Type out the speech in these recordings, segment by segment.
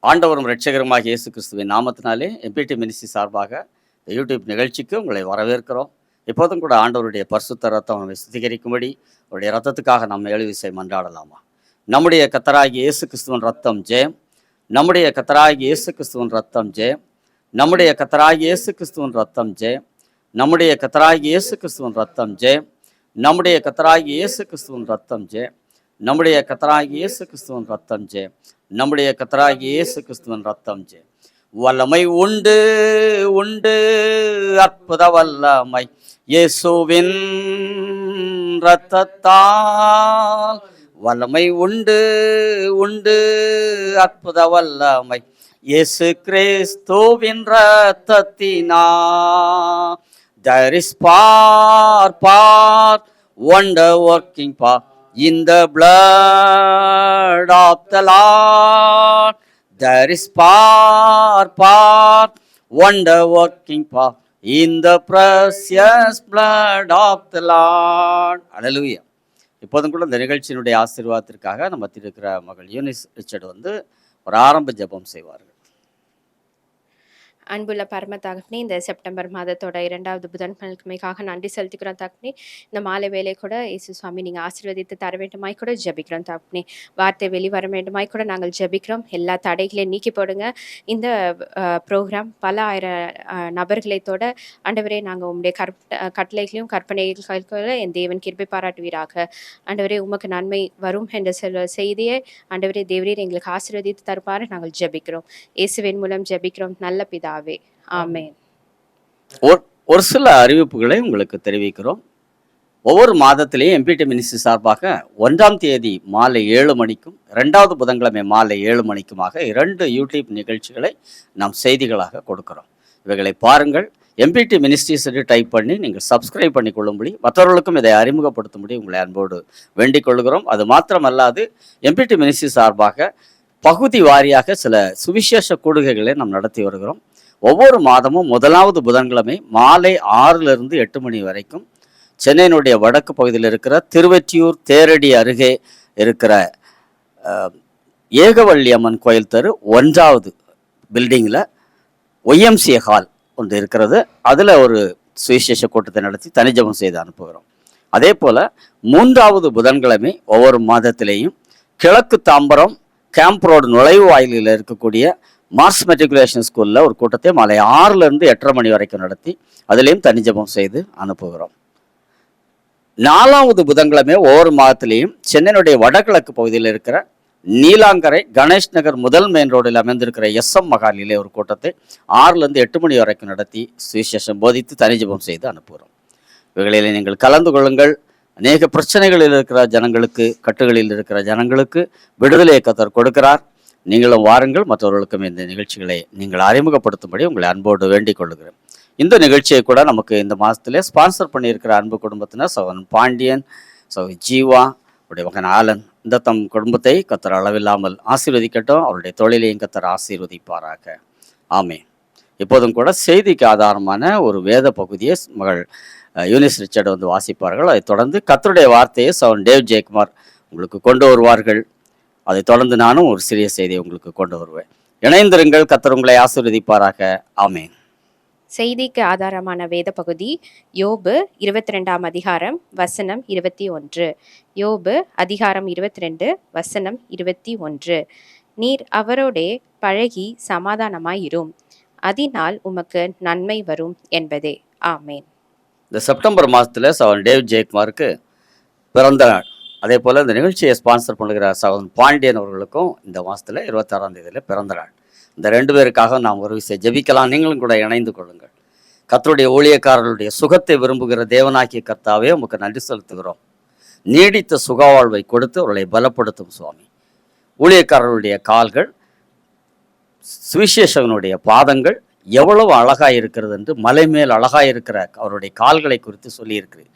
ஆண்டவரும் இரட்சகருமாகிய இயேசு கிறிஸ்துவின் நாமத்தினாலே எம்பிடி மினிஸ்ட்ரி சார்பாக இந்த யூடியூப் நிகழ்ச்சிக்கு உங்களை வரவேற்கிறோம். எப்போதும் கூட ஆண்டவருடைய பரிசுத்த ரத்தம் நம்மை சுத்திகரிக்கும்படி அவருடைய ரத்தத்துக்காக நம்ம எழுவிசை மன்றாடலாமா? நம்முடைய கர்த்தராகிய இயேசு கிறிஸ்துவின் ரத்தம் ஜெயம். நம்முடைய கர்த்தராகிய இயேசு கிறிஸ்துவின் ரத்தம் ஜெயம். நம்முடைய கர்த்தராகிய இயேசு கிறிஸ்துவின் ரத்தம் ஜெயம். நம்முடைய கர்த்தராகிய இயேசு கிறிஸ்துவின் ரத்தம் ஜெயம். நம்முடைய கர்த்தராகிய இயேசு கிறிஸ்துவின் ரத்தம் ஜெயம். நம்முடைய கர்த்தராகிய இயேசு கிறிஸ்துவின் ரத்தம் ஜெயம். நம்முடைய கர்த்தராகிய இயேசு கிறிஸ்துவின் ரத்தம் ஜெயம். வல்லமை உண்டு உண்டு அற்புத வல்லமை இயேசுவின் ரத்தத்தால். வல்லமை உண்டு உண்டு அற்புத வல்லமை இயேசு கிறிஸ்துவின் ரத்தத்தினால். There is power, wonder working power in the blood of the Lord. There is power, wonder working power in the precious blood of the Lord. Hallelujah. இப்போதும் கூட இந்த நிகழ்ச்சியினுடைய ஆசீர்வாதத்திற்காக நம்ம இருக்கிற மகள் யூனிஸ் ரிச்சர்ட் ஒரு ஆரம்ப ஜெபம் செய்வார்கள். அன்புள்ள பரம தகப்பனே, இந்த செப்டம்பர் மாதத்தோட 2வது புதன்கிழமைக்காக நன்றி செலுத்திக்கிறோம் தகப்பனே. இந்த மாலை வேலை கூட இயேசு சுவாமி நீங்கள் ஆசீர்வதித்து தர வேண்டுமாய் கூட ஜெபிக்கிறோம் தகப்பனே. வார்த்தை வெளிவர வேண்டுமாய் கூட நாங்கள் ஜெபிக்கிறோம். எல்லா தடைகளையும் நீக்கி போடுங்க. இந்த ப்ரோக்ராம் பல ஆயிரம் நபர்களைத்தோட ஆண்டவரே நாங்கள் உங்களுடைய கட்டளைகளையும் கற்பனைகளும் என் தேவன் கிருபை பாராட்டுவீராக. ஆண்டவரே உமக்கு நன்மை வரும் என்ற செய்தியை ஆண்டவரே தேவரீர் எங்களுக்கு ஆசீர்வதித்து தருப்பாரு நாங்கள் ஜெபிக்கிறோம். இயேசுவின் மூலம் ஜெபிக்கிறோம் நல்ல பிதாவே, ஆமென். ஒரு சில அறிவிப்புகளை உங்களுக்கு தெரிவிக்கிறோம். ஒவ்வொரு மாதத்திலேயும் எம்பிடி மினிஸ்ட்ரி சார்பாக 1ஆம் தேதி மாலை 7 மணிக்கும் 2வது புதன்கிழமை மாலை 7 மணிக்குமாக 2 யூடியூப் நிகழ்ச்சிகளை நாம் செய்திகளாக கொடுக்கிறோம். இவைகளை பாருங்கள். எம்பிடி மினிஸ்ட்ரிஸ் டைப் பண்ணி நீங்கள் சப்ஸ்கிரைப் பண்ணி கொள்ளும்படி, மற்றவர்களுக்கும் இதை அறிமுகப்படுத்தும்படி உங்களை அன்போடு வேண்டிக் கொள்கிறோம். அது மாத்திரமல்லாது எம்பிடி மினிஸ்ட்ரி சார்பாக பகுதி வாரியாக சில சுவிசேஷ கூடுகைகளை நாம் நடத்தி வருகிறோம். ஒவ்வொரு மாதமும் 1வது புதன்கிழமை மாலை 6லிருந்து 8 மணி வரைக்கும் சென்னையினுடைய வடக்கு பகுதியில் இருக்கிற திருவெற்றியூர் தேரடி அருகே இருக்கிற ஏகவள்ளி அம்மன் கோயில் தெரு 1வது பில்டிங்கில் ஒய்எம்சிஏ ஹால் ஒன்று இருக்கிறது. அதில் ஒரு சுவிசேஷ கூட்டத்தை நடத்தி தனிஜபம் செய்து அனுப்புகிறோம். அதே போல் 3வது புதன்கிழமை ஒவ்வொரு மாதத்திலேயும் கிழக்கு தாம்பரம் கேம்ப் ரோடு நுழைவு வாயிலில் இருக்கக்கூடிய மார்ஸ் மெட்ரிகுலேஷன் ஸ்கூலில் ஒரு கூட்டத்தை மாலை 6லிருந்து 8:30 மணி வரைக்கும் நடத்தி அதிலையும் தனிஜபம் செய்து அனுப்புகிறோம். 4வது புதன்கிழமை ஒவ்வொரு மாதத்திலையும் சென்னையினுடைய வடகிழக்கு பகுதியில் இருக்கிற நீலாங்கரை கணேஷ் நகர் முதல் மெயின் ரோடில் அமைந்திருக்கிற எஸ்எம் மகாலிலே ஒரு கூட்டத்தை 6லிருந்து 8 மணி வரைக்கும் நடத்தி சுவிசேஷம் போதித்து தனிஜபம் செய்து அனுப்புகிறோம். இவைகளில் நீங்கள் கலந்து கொள்ளுங்கள். அநேக பிரச்சனைகளில் இருக்கிற ஜனங்களுக்கு, கட்டுகளில் இருக்கிற ஜனங்களுக்கு விடுதலையை கர்த்தர் கொடுக்கிறார். நீங்களும் வாருங்கள். மற்றவர்களுக்கும் இந்த நிகழ்ச்சிகளை நீங்கள் அறிமுகப்படுத்தும்படி உங்களை அன்போடு வேண்டிக் கொள்ளுகிறேன். இந்த நிகழ்ச்சியை கூட நமக்கு இந்த மாதத்திலே ஸ்பான்சர் பண்ணியிருக்கிற அன்பு குடும்பத்தினர் சகோதரன் பாண்டியன், சகோதரி ஜீவா, அவருடைய மகன் ஆலன், இந்த தம் குடும்பத்தை கர்த்தர் அளவில்லாமல் ஆசீர்வதிக்கட்டும். அவருடைய தொழிலையும் கர்த்தர் ஆசீர்வதிப்பாராக. ஆமென். இப்போதும் கூட செய்திக்கு ஆதாரமான ஒரு வேத பகுதியை மகள் யூனிஸ் ரிச்சர்ட் வாசிப்பார்கள். அதைத் தொடர்ந்து கர்த்தருடைய வார்த்தையை சகோதரன் டேவ் ஜெயக்குமார் உங்களுக்கு கொண்டு வருவார்கள். அதைத் தொடர்ந்து நானும் ஒரு சிறிய செய்தியை உங்களுக்கு கொண்டு வருவேன். இணைந்திருங்கள். கர்த்தர் உங்களை ஆசீர்வதிப்பாராக. ஆமென். செய்திக்கு ஆதாரமான வேத பகுதி யோபு 22ஆம் அதிகாரம் வசனம் 21. யோபு அதிகாரம் 22 வசனம் 21. நீர் அவரோடே பழகி சமாதானமாயிரும், அதனால் உமக்கு நன்மை வரும் என்பதே. ஆமேன். இந்த செப்டம்பர் மாதத்தில் சகோதரன் டேவ் ஜெயக்குமாருக்கு பிறந்த நாள். அதே போல் இந்த நிகழ்ச்சியை ஸ்பான்சர் பண்ணுகிற சகோதரன் பாண்டியன் அவர்களுக்கும் இந்த மாதத்தில் 26ஆம் தேதியில் பிறந்த நாள். இந்த 2 பேருக்காக நாம் ஒரு விஷயம் ஜெபிக்கலாம். நீங்களும் கூட இணைந்து கொள்ளுங்கள். கர்த்தருடைய ஊழியக்காரர்களுடைய சுகத்தை விரும்புகிற தேவனாகிய கர்த்தாவே உமக்கு நன்றி செலுத்துகிறோம். நீடித்த சுகவாழ்வை கொடுத்து அவர்களை பலப்படுத்தும் சுவாமி. ஊழியக்காரர்களுடைய கால்கள், சுவிசேஷகனுடைய பாதங்கள் எவ்வளவு அழகாக இருக்கிறது என்று மலை மேல் அழகாக இருக்கிற அவருடைய கால்களை குறித்து சொல்லியிருக்கிறேன்.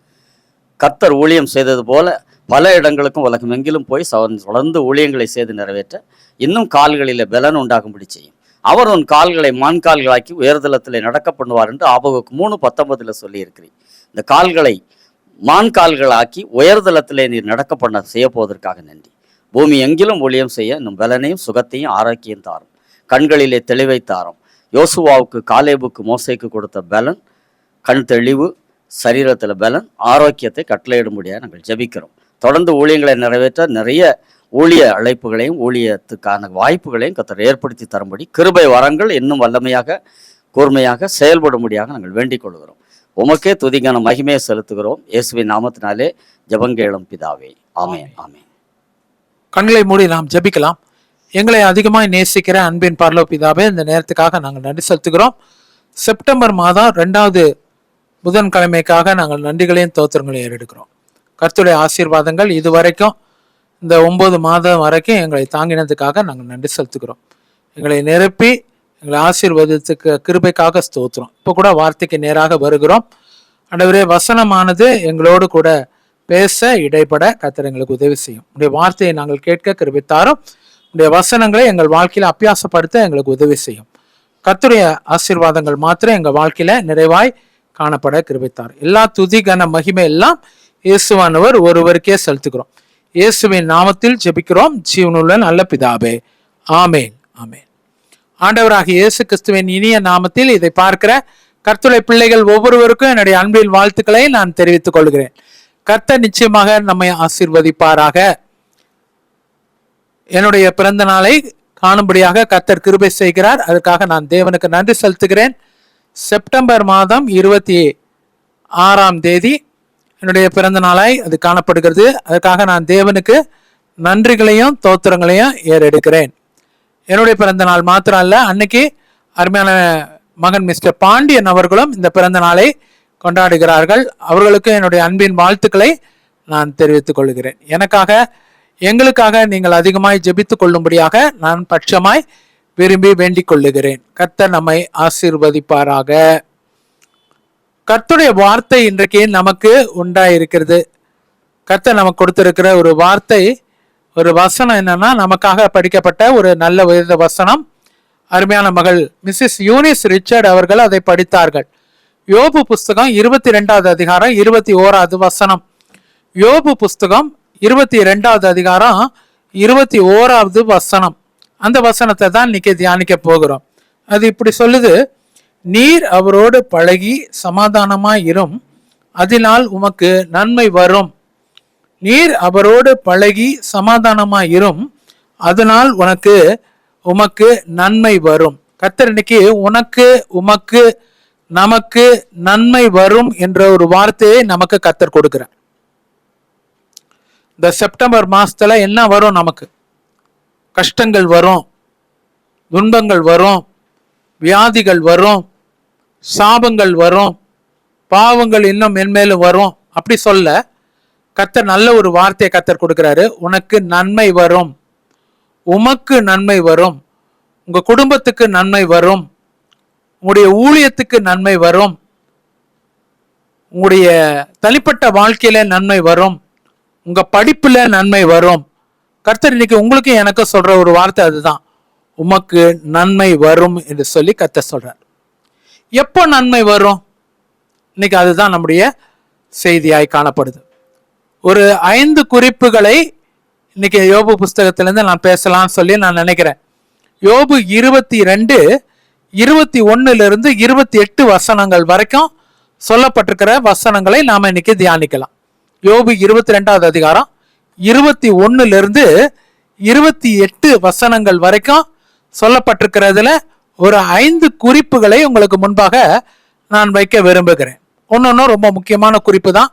கர்த்தர் ஊழியம் செய்தது போல பல இடங்களுக்கும் உலகம் எங்கிலும் போய் தொடர்ந்து ஊழியங்களை செய்து நிறைவேற்ற இன்னும் கால்களில் பலன் உண்டாகும்படி செய்யும். அவர் உன் கால்களை மான்கால்களாக்கி உயர்தளத்தில் நடக்க பண்ணுவார் என்று ஆபகுக்கு 3:19 சொல்லியிருக்கிறேன். இந்த கால்களை மான்கால்களாக்கி உயர்தளத்திலே நீர் நடக்க பண்ண செய்ய போவதற்காக நன்றி. பூமி எங்கிலும் ஊழியம் செய்ய இன்னும் பலனையும் சுகத்தையும் ஆரோக்கியம் தாரும். கண்களிலே தெளிவை தாரும். யோசுவாவுக்கு, காலேபுக்கு, மோசேக்கு கொடுத்த பலன், கண் தெளிவு, சரீரத்தில் பலன், ஆரோக்கியத்தை கட்டளையிடும்படியாக நாங்கள் ஜெபிக்கிறோம். தொடர்ந்து ஊழியங்களை நிறைவேற்ற நிறைய ஊழிய அழைப்புகளையும் ஊழியத்துக்கான வாய்ப்புகளையும் கர்த்தர் ஏற்படுத்தி தரும்படி கிருபை வரங்கள் இன்னும் வல்லமையாக கூர்மையாக செயல்படும்படியாக நாங்கள் வேண்டிக் கொள்கிறோம். உமக்கே துதிக்கான மகிமையை செலுத்துகிறோம். இயேசுவின் நாமத்தினாலே ஜெபங்கேளும் பிதாவே, ஆமென், ஆமென். கண்களை மூடி நாம் ஜெபிக்கலாம். எங்களை அதிகமாய் நேசிக்கிற அன்பின் பரலோக பிதாவே, இந்த நேரத்துக்காக நாங்கள் நன்றி செலுத்துகிறோம். செப்டம்பர் மாதம் 2வது புதன்கிழமைக்காக நாங்கள் நன்றிகளையும் தோத்திரங்களையும் ஏறெடுக்கிறோம். கர்த்தருடைய ஆசீர்வாதங்கள் இதுவரைக்கும் இந்த 9 மாதம் வரைக்கும் எங்களை தாங்கினதுக்காக நாங்கள் நன்றி செலுத்துகிறோம். எங்களை நிரப்பி எங்களை ஆசீர்வாதத்துக்கு கிருபைக்காக ஸ்தோத்திரம். இப்போ கூட வார்த்தைக்கு நேராக வருகிறோம். ஆண்டவரே, வசனமானது எங்களோடு கூட பேச இடைப்பட கர்த்தர் எங்களுக்கு உதவி செய்யும். உடைய வார்த்தையை நாங்கள் கேட்க கிருபைத்தாரும். உடைய வசனங்களை எங்கள் வாழ்க்கையில அபியாசப்படுத்த எங்களுக்கு உதவி செய்யும். கர்த்தருடைய ஆசீர்வாதங்கள் மாத்திரம் எங்கள் வாழ்க்கையில நிறைவாய் காணப்பட கிருபைத்தார். எல்லா துதி கன மகிமை எல்லாம் இயேசுவானவர் ஒருவருக்கே செலுத்துகிறோம். இயேசுவின் நாமத்தில் ஜெபிக்கிறோம் ஜீவனுள்ள நல்ல பிதாவே, ஆமேன், ஆமேன். ஆண்டவராகிய இயேசு கிறிஸ்துவின் இனிய நாமத்தில் இதை பார்க்கிற கர்த்தருடைய பிள்ளைகள் ஒவ்வொருவருக்கும் என்னுடைய அன்பின் வாழ்த்துக்களை நான் தெரிவித்துக் கொள்கிறேன். கர்த்தர் நிச்சயமாக நம்மை ஆசீர்வதிப்பாராக. என்னுடைய பிறந்த நாளை காணும்படியாக கர்த்தர் கிருபை செய்கிறார். அதுக்காக நான் தேவனுக்கு நன்றி செலுத்துகிறேன். செப்டம்பர் மாதம் 26ஆம் தேதி என்னுடைய பிறந்த நாளாய் அது காணப்படுகிறது. அதுக்காக நான் தேவனுக்கு நன்றிகளையும் தோத்திரங்களையும் ஏறெடுக்கிறேன். என்னுடைய பிறந்த நாள் மாத்திரம் அல்ல, அன்னைக்கு அருமையான மகன் மிஸ்டர் பாண்டியன் அவர்களும் இந்த பிறந்த நாளை கொண்டாடுகிறார்கள். அவர்களுக்கு என்னுடைய அன்பின் வாழ்த்துக்களை நான் தெரிவித்துக் கொள்கிறேன். எங்களுக்காக நீங்கள் அதிகமாய் ஜெபித்துக் கொள்ளும்படியாக நான் பட்சமாய் விரும்பி வேண்டிக் கொள்ளுகிறேன். கர்த்தர் நம்மை ஆசீர்வதிப்பாராக. கர்த்தருடைய வார்த்தை இன்றைக்கு நமக்கு உண்டாயிருக்கிறது. கர்த்தர் நமக்கு கொடுத்திருக்கிற ஒரு வார்த்தை, ஒரு வசனம் என்னன்னா, நமக்காக படிக்கப்பட்ட ஒரு நல்ல வேத வசனம். அருமையான மகள் மிஸ்ஸஸ் யூனிஸ் ரிச்சர்ட் அவர்கள் அதை படித்தார்கள். யோபு புஸ்தகம் 22வது அதிகாரம் 21வது வசனம். யோபு புஸ்தகம் 22வது அதிகாரம் 21வது வசனம். அந்த வசனத்தை தான் இன்னைக்கு தியானிக்க போகிறோம். அது இப்படி சொல்லுது: நீர் அவரோடு பழகி சமாதானமாய் இரும், அதனால் உமக்கு நன்மை வரும். நீர் அவரோடு பழகி சமாதானமாய் இரும், அதனால் உமக்கு நன்மை வரும். கர்த்தர் இன்னைக்கு உனக்கு, உமக்கு, நமக்கு நன்மை வரும் என்ற ஒரு வார்த்தையை நமக்கு கர்த்தர் கொடுக்கிறார். இந்த செப்டம்பர் மாசத்துல என்ன வரும்? நமக்கு கஷ்டங்கள் வரும், துன்பங்கள் வரும், வியாதிகள் வரும், சாபங்கள் வரும், பாவங்கள் இன்னும் மென்மேலும் வரும். அப்படி சொல்ல கர்த்தர் நல்ல ஒரு வார்த்தையை கர்த்தர் கொடுக்கிறாரு. உனக்கு நன்மை வரும், உமக்கு நன்மை வரும், உங்க குடும்பத்துக்கு நன்மை வரும், உங்களுடைய ஊழியத்துக்கு நன்மை வரும், உங்களுடைய தனிப்பட்ட வாழ்க்கையில நன்மை வரும், உங்க படிப்புல நன்மை வரும். கர்த்தர் இன்னைக்கு உங்களுக்கு எனக்கு சொல்ற ஒரு வார்த்தை அதுதான், உமக்கு நன்மை வரும் என்று சொல்லி கர்த்தர் சொல்றார். எப்போ நன்மை வரும்? இன்னைக்கு அதுதான் நம்முடைய செய்தியாய் காணப்படுது. ஒரு 5 குறிப்புகளை இன்னைக்கு யோபு புஸ்தகத்திலிருந்து நான் பேசலாம்னு சொல்லி நான் நினைக்கிறேன். யோபு 22, 21 28 வசனங்கள் வரைக்கும் சொல்லப்பட்டிருக்கிற வசனங்களை நாம இன்னைக்கு தியானிக்கலாம். யோபு 22வது அதிகாரம் 21 28 வசனங்கள் வரைக்கும் சொல்லப்பட்டிருக்கிறதுல ஒரு 5 குறிப்புகளை உங்களுக்கு முன்பாக நான் வைக்க விரும்புகிறேன். ஒன்னொன்னும் ரொம்ப முக்கியமான குறிப்பு தான்,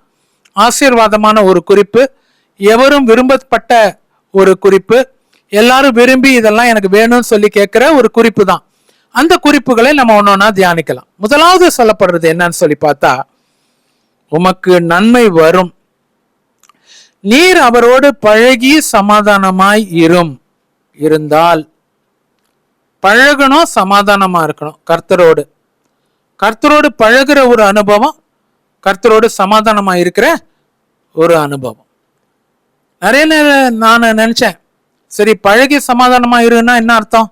ஆசீர்வாதமான ஒரு குறிப்பு, எவரும் விரும்பப்பட்ட ஒரு குறிப்பு, எல்லாரும் விரும்பி இதெல்லாம் எனக்கு வேணும்னு சொல்லி கேட்கிற ஒரு குறிப்பு தான். அந்த குறிப்புகளை நம்ம ஒன்னொன்னா தியானிக்கலாம். முதலாவது சொல்லப்படுறது என்னன்னு சொல்லி பார்த்தா, உமக்கு நன்மை வரும், நீர் அவரோடு பழகி சமாதானமாய் இருந்தால். பழகணும், சமாதானமா இருக்கணும். கர்த்தரோடு பழகுற ஒரு அனுபவம், கர்த்தரோடு சமாதானமா இருக்கிற ஒரு அனுபவம். நிறைய நேரம் நான் நினைச்சேன், சரி பழகி சமாதானமா இருன்னா என்ன அர்த்தம்?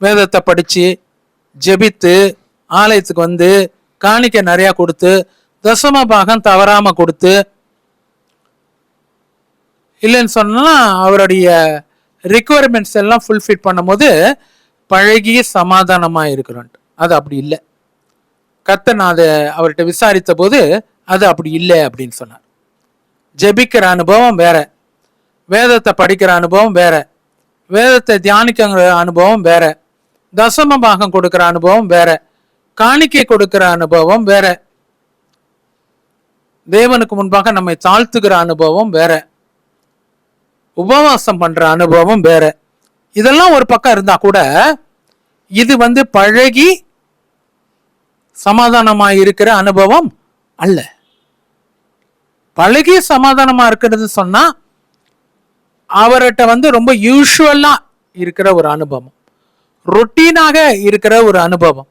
வேதத்தை படிச்சு ஜெபித்து ஆலயத்துக்கு வந்து காணிக்கை நிறைய கொடுத்து தசம பாகம் தவறாம கொடுத்து, இல்லைன்னு சொன்னா அவருடைய ரிக்குவயர்மெண்ட்ஸ் எல்லாம் ஃபுல்ஃபில் பண்ணும் போது பழகி சமாதானமா இருக்கிறோம். அது அப்படி இல்லை. கர்த்தர் நான் அதை அவர்கிட்ட விசாரித்த போது அது அப்படி இல்லை அப்படின்னு சொன்னார். ஜெபிக்கிற அனுபவம் வேற, வேதத்தை படிக்கிற அனுபவம் வேற, வேதத்தை தியானிக்கிற அனுபவம் வேற, தசம பாகம் கொடுக்கிற அனுபவம் வேற, காணிக்கை கொடுக்கிற அனுபவம் வேற, தேவனுக்கு முன்பாக நம்மை தாழ்த்துகிற அனுபவம் வேற, உபவாசம் பண்ற அனுபவம் வேற. இதெல்லாம் ஒரு பக்கம் இருந்தா கூட இது பழகி சமாதானமா இருக்கிற அனுபவம் அல்ல. பழகி சமாதானமா இருக்கிறது சொன்னா அவர்கிட்ட ரொம்ப யூஷுவலா இருக்கிற ஒரு அனுபவம், ரொட்டீனாக இருக்கிற ஒரு அனுபவம்,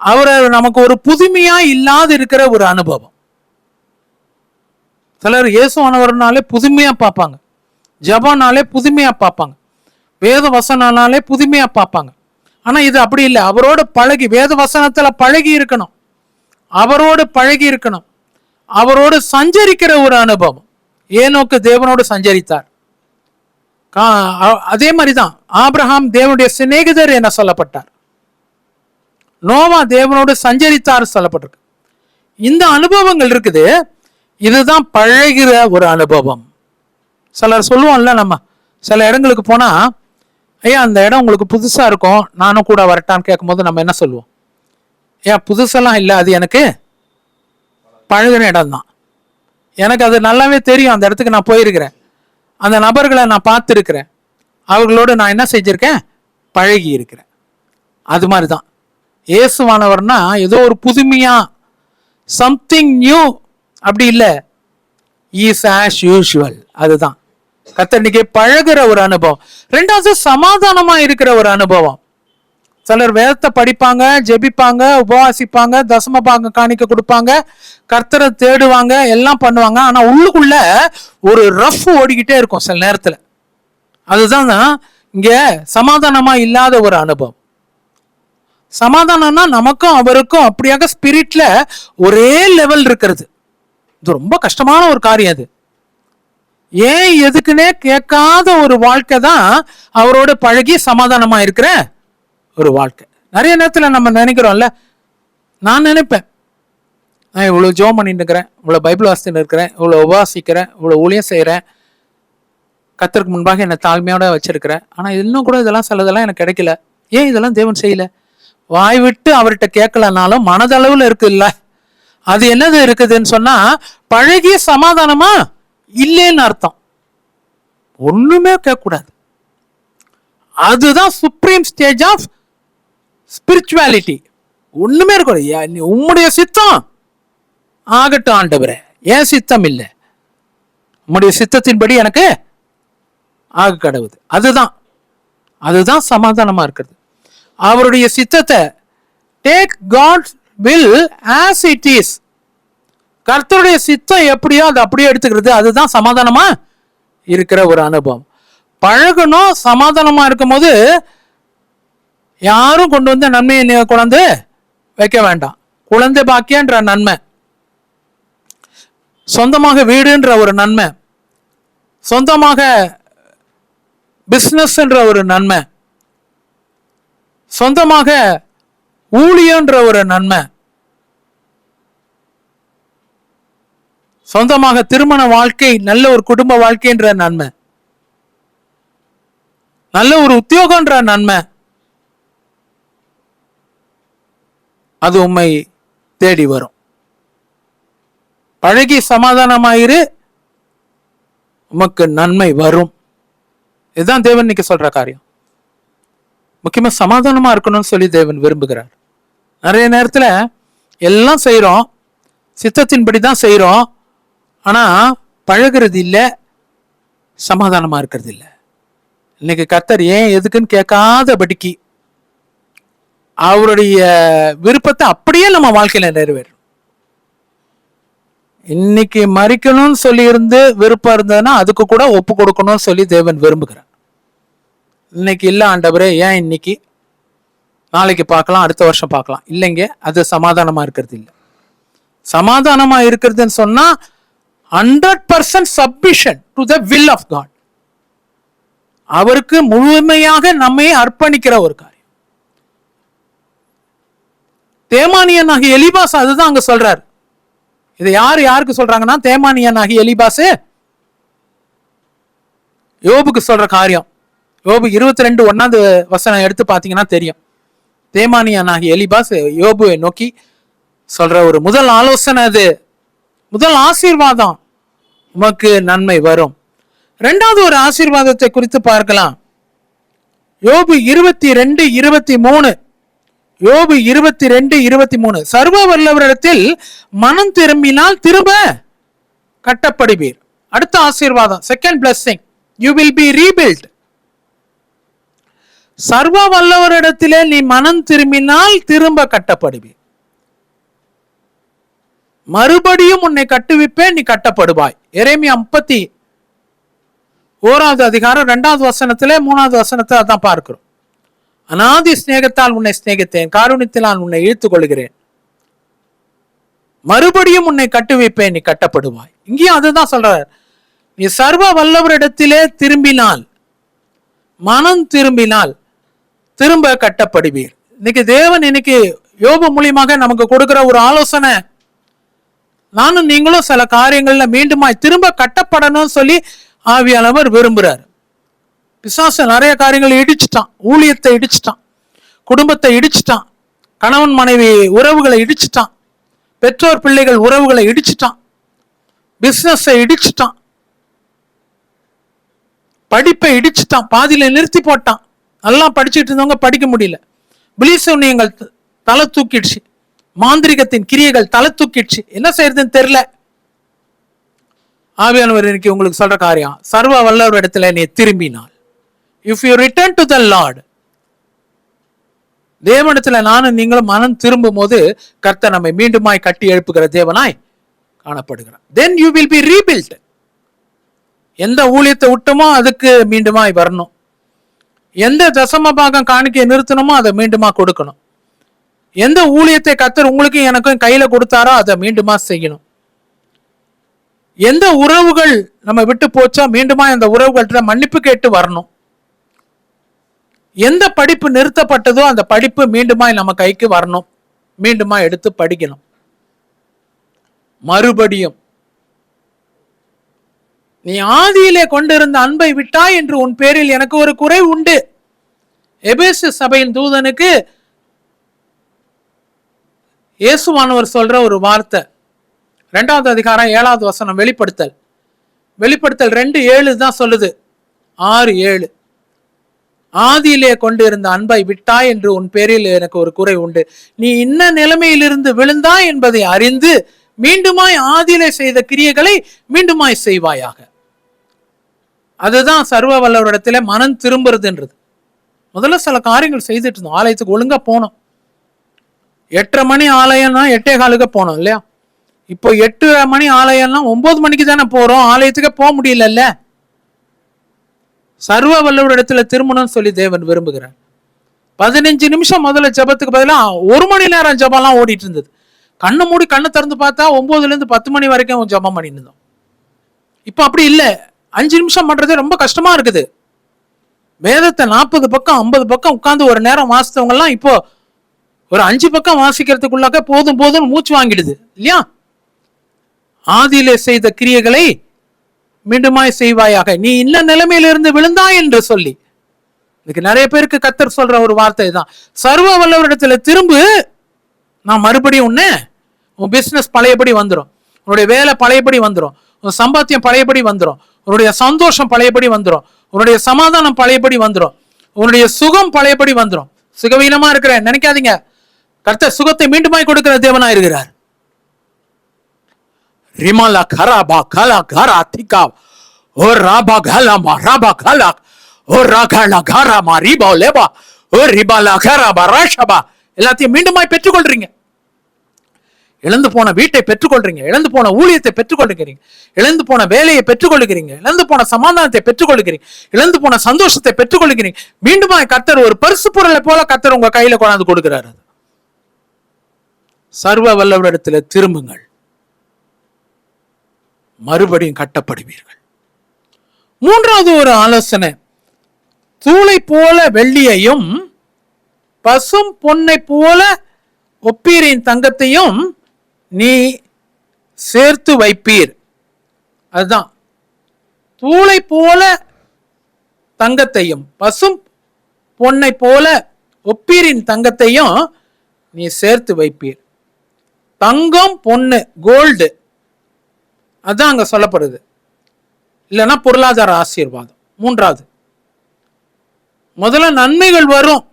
அவரை நமக்கு ஒரு புதுமையா இல்லாத இருக்கிற ஒரு அனுபவம். சிலர் இயேசுவானவர்னாலே புதுமையா பார்ப்பாங்க, ஜெபம்னாலே புதுமையா பார்ப்பாங்க, வேத வசனம்னாலே புதுமையா பார்ப்பாங்க. ஆனா இது அப்படி இல்லை. அவரோட பழகி, வேத வசனத்துல பழகி இருக்கணும், அவரோடு பழகி இருக்கணும், அவரோடு சஞ்சரிக்கிற ஒரு அனுபவம். ஏனோக்கு தேவனோடு சஞ்சரித்தார். அதே மாதிரிதான் ஆபிரகாம் தேவனுடைய சிநேகிதர் என சொல்லப்பட்டார். நோவா தேவனோடு சஞ்சரித்தார் சொல்லப்பட்டிருக்கு. இந்த அனுபவங்கள் இருக்குது. இதுதான் பழகிற ஒரு அனுபவம். சிலர் சொல்லுவோம்ல, நம்ம சில இடங்களுக்கு போனா, ஐயா அந்த இடம் உங்களுக்கு புதுசா இருக்கும், நானும் கூட வரட்டான்னு கேட்கும்போது நம்ம என்ன சொல்லுவோம்? ஏன் புதுசெல்லாம் இல்லை, அது எனக்கு பழகின இடம் தான், எனக்கு அது நல்லாவே தெரியும், அந்த இடத்துக்கு நான் போயிருக்கிறேன், அந்த நபர்களை நான் பார்த்துருக்கிறேன், அவர்களோடு நான் என்ன செஞ்சிருக்கேன், பழகி இருக்கிறேன். அது மாதிரி தான் இயேசுவானவர்னா ஏதோ ஒரு புதுமையா சம்திங் நியூ அப்படி இல்லை, இஸ் ஆஸ் யூஷுவல். அதுதான் கர்த்தர் இன்னைக்கு பழகுற ஒரு அனுபவம். ரெண்டாவது சமாதானமா இருக்கிற ஒரு அனுபவம். சிலர் வேதத்தை படிப்பாங்க, ஜெபிப்பாங்க, உபவாசிப்பாங்க, தசம பாகம் காணிக்க கொடுப்பாங்க, கர்த்தரை தேடுவாங்க, எல்லாம் பண்ணுவாங்க. ஆனா உள்ளுக்குள்ள ஒரு ரஃப் ஓடிக்கிட்டே இருக்கும் சில நேரத்துல. அதுதான் இங்க சமாதானமா இல்லாத ஒரு அனுபவம். சமாதானம்னா நமக்கும் அவருக்கும் அப்படியாக ஸ்பிரிட்ல ஒரே லெவல் இருக்கிறது. இது ரொம்ப கஷ்டமான ஒரு காரியம். அது ஏன் எதுக்குன்னே கேட்காத ஒரு வாழ்க்கை தான் அவரோட பழகி சமாதானமா இருக்கிற ஒரு வாழ்க்கை. நிறைய நேரத்துல நம்ம நினைக்கிறோம்ல, நான் நினைப்பேன், நான் இவ்வளவு ஜெபம் பண்ணிட்டு இருக்கிறேன், இவ்வளவு பைபிள் வாசிச்சுட்டு இருக்கிறேன், இவ்வளவு உபவாசிக்கிறேன், இவ்வளவு ஊழியம் செய்யறேன், கர்த்தருக்கு முன்பாக என்னை தாழ்மையோட வச்சிருக்கிறேன், ஆனா இன்னும் கூட இதெல்லாம் சிலதெல்லாம் எனக்கு கிடைக்கல. ஏன் இதெல்லாம் தேவன் செய்யல? வாய் விட்டு அவர்கிட்ட கேட்கலனாலும் மனதளவுல இருக்கு இல்ல, அது என்னது இருக்குதுன்னு சொன்னா பழகிய சமாதானமா இல்லைன்னு அர்த்தம். ஒண்ணுமே கேட்கக்கூடாது. அதுதான் சுப்ரீம் ஸ்டேஜ் ஆஃப் ஸ்பிரிச்சுவாலிட்டி. ஒண்ணுமே இருக்கக்கூடாது. உம்முடைய சித்தம் ஆகட்டும் ஆண்டவரே, ஏன் சித்தம் இல்லை, உம்முடைய சித்தத்தின்படி எனக்கு ஆக கடவுது. அதுதான் சமாதானமா இருக்கிறது. அவருடைய சித்தத்தை take God's will as it is. கர்த்தருடைய சித்தம் எப்படியோ அதை அப்படியே எடுத்துக்கிறது. அதுதான் சமாதானமா இருக்கிற ஒரு அனுபவம். பழகணும். சமாதானமா இருக்கும் போது யாரும் கொண்டு வந்து நன்மையை குழந்தை வைக்க வேண்டாம். குழந்தை பாக்கியன்ற நன்மை, சொந்தமாக வீடுன்ற ஒரு நன்மை, சொந்தமாக பிசினஸ் என்ற ஒரு நன்மை, சொந்தமாக ஊழியன்ற ஒரு நன்மை, சொந்தமாக திருமண வாழ்க்கை, நல்ல ஒரு குடும்ப வாழ்க்கைன்ற நன்மை, நல்ல ஒரு உத்தியோகன்ற நன்மை, அது உம்மை தேடி வரும். பழகி சமாதானமாயிரு, உமக்கு நன்மை வரும். இதுதான் தேவன் இன்னைக்கு சொல்ற காரியம். முக்கியமா சமாதானமா இருக்கணும்னு சொல்லி தேவன் விரும்புகிறார். நிறைய நேரத்துல எல்லாம் செய்யறோம், சித்தத்தின்படி தான் செய்யறோம், ஆனா பழகிறது இல்லை, சமாதானமா இருக்கிறது இல்லை. இன்னைக்கு கர்த்தர் ஏன் எதுக்குன்னு கேட்காதபடிக்கு அவருடைய விருப்பத்தை அப்படியே நம்ம வாழ்க்கையில நிறைவேறும். இன்னைக்கு மறிக்கணும்னு சொல்லி இருந்து விருப்பம் இருந்ததுன்னா அதுக்கு கூட ஒப்பு கொடுக்கணும்னு சொல்லி தேவன் விரும்புகிறார். இன்னைக்கு இல்ல ஆண்டவரே, ஏன் இன்னைக்கு, நாளைக்கு பார்க்கலாம், அடுத்த வருஷம் பார்க்கலாம், இல்லைங்க, அது சமாதானமா இருக்கிறது இல்லை. சமாதானமா இருக்கிறதுன்னு சொன்னா 100% submission to the will of God. அவருக்கு முழுமையாக நம்மை அர்ப்பணிக்கிற ஒரு காரியம். தேமானியனாகிய எலிபாஸ் அதுதான் அங்க சொல்றார். இதை யாருக்கு சொல்றாங்கன்னா, தேமானியனாகிய எலிபாஸ் யோபுக்கு சொல்ற காரியம். யோபு 22:1 எடுத்து பாத்தீங்கன்னா தெரியும். தேமானியனாகிய எலிபாஸ் யோபுவை நோக்கி சொல்ற ஒரு முதல் ஆலோசனை, அது முதல் ஆசீர்வாதம், உமக்கு நன்மை வரும். இரண்டாவது ஒரு ஆசீர்வாதத்தை குறித்து பார்க்கலாம். யோபு 22:23. யோபு 22:23, சர்வ வல்லவரிடத்தில் மனம் திரும்பினால் திரும்ப கட்டப்படுவீர். அடுத்த ஆசீர்வாதம், second blessing, you will be rebuild. சர்வ வல்லவரிடத்திலே நீ மனம் திரும்பினால் திரும்ப கட்டப்படுவீர். மறுபடியும் உன்னை கட்டுவிப்பேன், நீ கட்டப்படுவாய். எரேமியா 31:2 3 அதான் பார்க்கிறோம். அநாதி சிநேகத்தால் உன்னை சிநேகித்தேன், காருண்யத்தினால் உன்னை இழுத்துக் கொள்கிறேன், மறுபடியும் உன்னை கட்டுவிப்பேன், நீ கட்டப்படுவாய். இங்கேயும் அதுதான் சொல்றார். நீ சர்வ வல்லவரிடத்திலே திரும்பினால், மனம் திரும்பினால் திரும்ப கட்டப்படுவீர். இன்னைக்கு தேவன் யோபு மூலியமாக நமக்கு கொடுக்கிற ஒரு ஆலோசனை, நானும் நீங்களும் சில காரியங்கள்ல மீண்டுமாய் திரும்ப கட்டப்படணும்னு சொல்லி ஆவியானவர் விரும்புறார். பிசாசு நிறைய காரியங்களை இடிச்சுட்டான். ஊழியத்தை இடிச்சுட்டான், குடும்பத்தை இடிச்சுட்டான், கணவன் மனைவி உறவுகளை இடிச்சுட்டான், பெற்றோர் பிள்ளைகள் உறவுகளை இடிச்சுட்டான், பிசினஸை இடிச்சுட்டான், படிப்பை இடிச்சுட்டான், பாதியில நிறுத்தி போட்டான். நல்லா படிச்சுட்டு இருந்தவங்க படிக்க முடியல. பிலிசூனியங்கள் தலை தூக்கிடுச்சு, மாந்திரிகத்தின் கிரியைகள் தலை தூக்கிடுச்சு. என்ன செய்யறதுன்னு தெரியல. ஆவியானவர் இன்னைக்கு உங்களுக்கு சொல்ற காரியம், சர்வ வல்லவர் இடத்துல நீ திரும்பினால், if you return to the Lord, தேவனிடத்துல நானும் நீங்களும் மனம் திரும்பும் போது கர்த்தர் நம்மை மீண்டுமாய் கட்டி எழுப்புகிற தேவனாய் காணப்படுகிறார். Then you will be rebuild. எந்த ஊழியத்தை விட்டோமோ அதுக்கு மீண்டுமாய் வரணும். எந்த தசம பாகம் காணிக்கை நிறுத்தணுமோ அதை மீண்டுமா கொடுக்கணும். எந்த ஊழியத்தை கர்த்தர் உங்களுக்கும் எனக்கும் கையில கொடுத்தாரோ அதை மீண்டுமா செய்யணும். எந்த உறவுகள் நம்ம விட்டு போச்சோ மீண்டுமா அந்த உறவுகள்கிட்ட மன்னிப்பு கேட்டு வரணும். எந்த படிப்பு நிறுத்தப்பட்டதோ அந்த படிப்பு மீண்டுமாய் நம்ம கைக்கு வரணும், மீண்டுமா எடுத்து படிக்கணும். மறுபடியும் நீ ஆதியிலே கொண்டிருந்த அன்பை விட்டாய் என்று உன் பேரில் எனக்கு ஒரு குறை உண்டு. எபேசு சபையின் தூதனுக்கு இயேசுவானவர் சொல்ற ஒரு வார்த்தை, 2:7 வெளிப்படுத்தல் 2:7 தான் சொல்லுது. 6:7, ஆதியிலே கொண்டிருந்த அன்பை விட்டாய் என்று உன் பேரில் எனக்கு ஒரு குறை உண்டு. நீ இன்ன நிலைமையிலிருந்து விழுந்தாய் என்பதை அறிந்து மீண்டுமாய் ஆதியிலே செய்த கிரியைகளை மீண்டுமாய் செய்வாயாக. அதுதான் சர்வ வல்லவரிடத்துல மனம் திரும்புறதுன்றது. முதல்ல சில காரியங்கள் செய்துட்டு இருந்தோம். ஆலயத்துக்கு ஒழுங்கா போனோம். 8:30 மணி ஆலயம்னா 8:15 போனோம் இல்லையா? இப்போ 8 மணி ஆலயம்னா 9 மணிக்கு தானே போறோம். ஆலயத்துக்கு போக முடியல. சர்வ வல்லவரிடத்துல திரும்பணும்னு சொல்லி தேவன் விரும்புகிறார். 15 நிமிஷம் முதல்ல ஜபத்துக்கு பதிலாக 1 மணி நேரம் ஜபம்லாம் ஓடிட்டு இருந்தது. கண்ணு மூடி கண்ணு திறந்து பார்த்தா 9 to 10 மணி வரைக்கும் ஜபம் பண்ணிட்டு இருந்தோம். இப்போ அப்படி இல்லை. 5 நிமிஷம் பண்றது ரொம்ப கஷ்டமா இருக்குது. வேதத்தை 40 பக்கம் 50 பக்கம் உட்கார்ந்து ஒரு நேரம் வாசித்தவங்க எல்லாம் இப்போ ஒரு 5 பக்கம் வாசிக்கிறதுக்குள்ளாக்க போதும் போதும் மூச்சு வாங்கிடுது இல்லையா? ஆதியிலே செய்த கிரியைகளை மீண்டுமாய் செய்வாயாக, நீ இன்ன நிலைமையிலிருந்து விழுந்தாய் என்று சொல்லி. இதுக்கு நிறைய பேருக்கு கர்த்தர் சொல்ற ஒரு வார்த்தை தான், சர்வ வல்லவரிடத்துல திரும்பு, நான் மறுபடியும் உன் பிசினஸ் பழையபடி வந்துடும், உன்னுடைய வேலை பழையபடி வந்துடும், உன் சம்பாத்தியம் பழையபடி வந்துடும், உன்னுடைய சந்தோஷம் பழையபடி வந்துடும், உன்னுடைய சமாதானம் பழையபடி வந்துடும், உன்னுடைய சுகம் பழையபடி வந்துடும். சுகவீனமா இருக்கிறேன் நினைக்காதீங்க, கர்த்தர் சுகத்தை மீண்டுமாய் கொடுக்கிற தேவனா இருக்கிறார். ரிமலா கராபா கலா கரா திகா ஓ ராபா கலாமா ராபா கலா ஓ ராகலா கராமா ரிபா லேபா ஓ ரிபாலா கராபா ராஷபா எல்லாத்தையும் மீண்டுமாய் பெற்றுக்கொள்றீங்க. இழந்து போன வீட்டை பெற்றுக்கொள்றீங்க, இழந்து போன ஊழியத்தை பெற்றுக்கொள்ளுகிறீங்க, இழந்து போன வேலையை பெற்றுக்கொள்ளுகிறீங்க, இழந்து போன சமாதானத்தை பெற்றுக்கொள்ளுகிறீங்க, இழந்து போன சந்தோஷத்தை பெற்றுக்கொள்ளுகிறீங்க. மீண்டுமாய் கர்த்தர் ஒரு பரிசு பொருளை போல கர்த்தர் உங்க கையில கொண்டாந்து கொடுக்கிறார். சர்வ வல்லவரிடத்துல திரும்புங்கள், மறுபடியும் கட்டப்படுவீர்கள். மூன்றாவது ஒரு ஆலோசனை, தூளை போல வெள்ளியையும் பசும் பொன்னை போல ஒப்பீரின் தங்கத்தையும் நீ சேர்த்து வைப்பீர். அதுதான் தூளை போல தங்கத்தையும் பசும் பொன்னை போல ஒப்பீரின் தங்கத்தையும் நீ சேர்த்து வைப்பீர். தங்கம் பொண்ணு கோல்டு அதான் அங்க சொல்லப்படுது. இல்லைன்னா பொருளாதார ஆசீர்வாதம். மூன்றாவது, முதல்ல நன்மைகள் வரும்.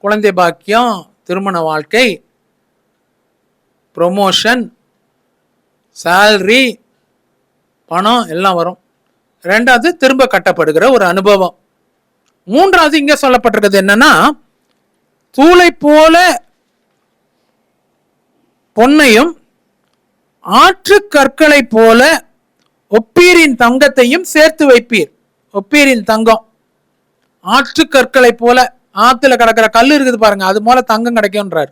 குழந்தை பாக்கியம், திருமண வாழ்க்கை, ப்ரொமோஷன், சேலரி, பணம் எல்லாம் வரும். ரெண்டாவது, திரும்ப கட்டப்படுகிற ஒரு அனுபவம். மூன்றாவது இங்க சொல்லப்பட்டிருக்கிறது என்னன்னா, தூளை போல பொன்னையும் ஆற்று கற்களை போல ஒப்பீரின் தங்கத்தையும் சேர்த்து வைப்பீர். ஒப்பீரின் தங்கம் ஆற்று கற்களை போல, ஆத்துல கிடக்கிற கல் இருக்குது பாருங்க, அது போல தங்கம் கிடைக்கும்ன்றார்.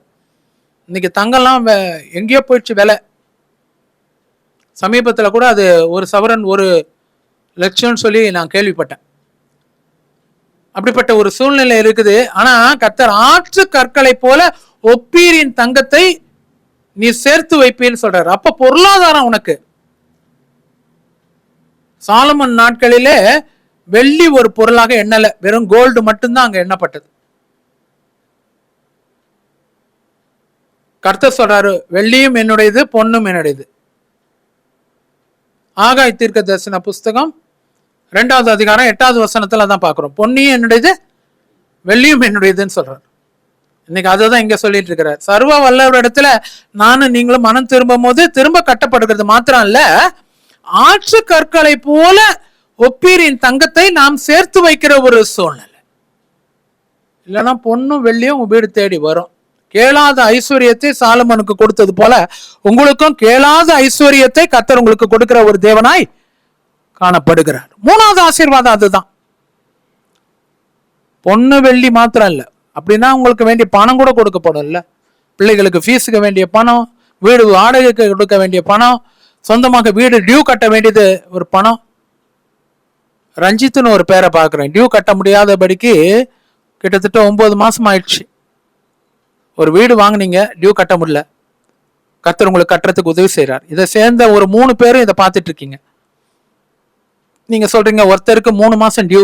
இன்னைக்கு தங்கம்லாம் எங்கேயோ போயிடுச்சு விலை. சமீபத்தில் கூட அது ஒரு சவரன் 1,00,000 சொல்லி நான் கேள்விப்பட்டேன். அப்படிப்பட்ட ஒரு சூழ்நிலை இருக்குது. ஆனா கர்த்தர் ஆற்று கற்களை போல ஒப்பீரின் தங்கத்தை நீ சேர்த்து வைப்பேன்னு சொல்றாரு. அப்ப பொருளாதாரம் உனக்கு. சாலமன் நாட்களிலே வெள்ளி ஒரு பொருளாக எண்ணல, வெறும் கோல்டு மட்டும்தான் அங்க எண்ணப்பட்டது. கர்த்தர் சொல்றாரு, வெள்ளியும் என்னுடையது, பொன்னும் என்னுடையது. ஆகாய் தீர்க்க தரிசன புஸ்தகம் 2வது அதிகாரம் 8வது வசனத்துல தான் பாக்குறோம். பொன்னியும் என்னுடையது, வெள்ளியும் என்னுடையதுன்னு சொல்றாரு. இன்னைக்கு அதுதான் இங்க சொல்லிட்டு இருக்கிறார். சர்வ வல்லவர் இடத்துல நானும் நீங்களும் மனம் திரும்பும் போது திரும்ப கட்டப்படுகிறது மாத்திரம் இல்ல, ஆற்று கற்களை போல ஒப்பீரின் தங்கத்தை நாம் சேர்த்து வைக்கிற ஒரு சூழ்நிலை. இல்லைன்னா பொன்னும் வெள்ளியும் வீடு தேடி வரும். கேளாத ஐஸ்வர்யத்தை சாலமனுக்கு கொடுத்தது போல உங்களுக்கும் கேளாத ஐஸ்வர்யத்தை கர்த்தர் உங்களுக்கு கொடுக்கிற ஒரு தேவனாய் காணப்படுகிறார். மூணாவது ஆசீர்வாதம் அதுதான். பொண்ணு வெள்ளி மாத்திரம் இல்ல, அப்படின்னா உங்களுக்கு வேண்டிய பணம் கூட கொடுக்கப்படும். இல்ல, பிள்ளைகளுக்கு ஃபீஸுக்கு வேண்டிய பணம், வீடு வாடகைக்கு கொடுக்க வேண்டிய பணம், சொந்தமாக வீடு டியூ கட்ட வேண்டியது ஒரு பணம். ரஞ்சித்னு ஒரு பேரை பார்க்குறேன், டியூ கட்ட முடியாதபடிக்கு கிட்டத்தட்ட 9 மாசம் ஆயிடுச்சு. ஒரு வீடு வாங்கினீங்க, டியூ கட்ட முடியல, கர்த்தர் உங்களுக்கு கட்டுறதுக்கு உதவி செய்கிறார். இதை சேர்ந்த ஒரு 3 பேரும் இதை பார்த்துட்டு இருக்கீங்க. நீங்க சொல்றீங்க ஒருத்தருக்கு 3 மாசம் டியூ,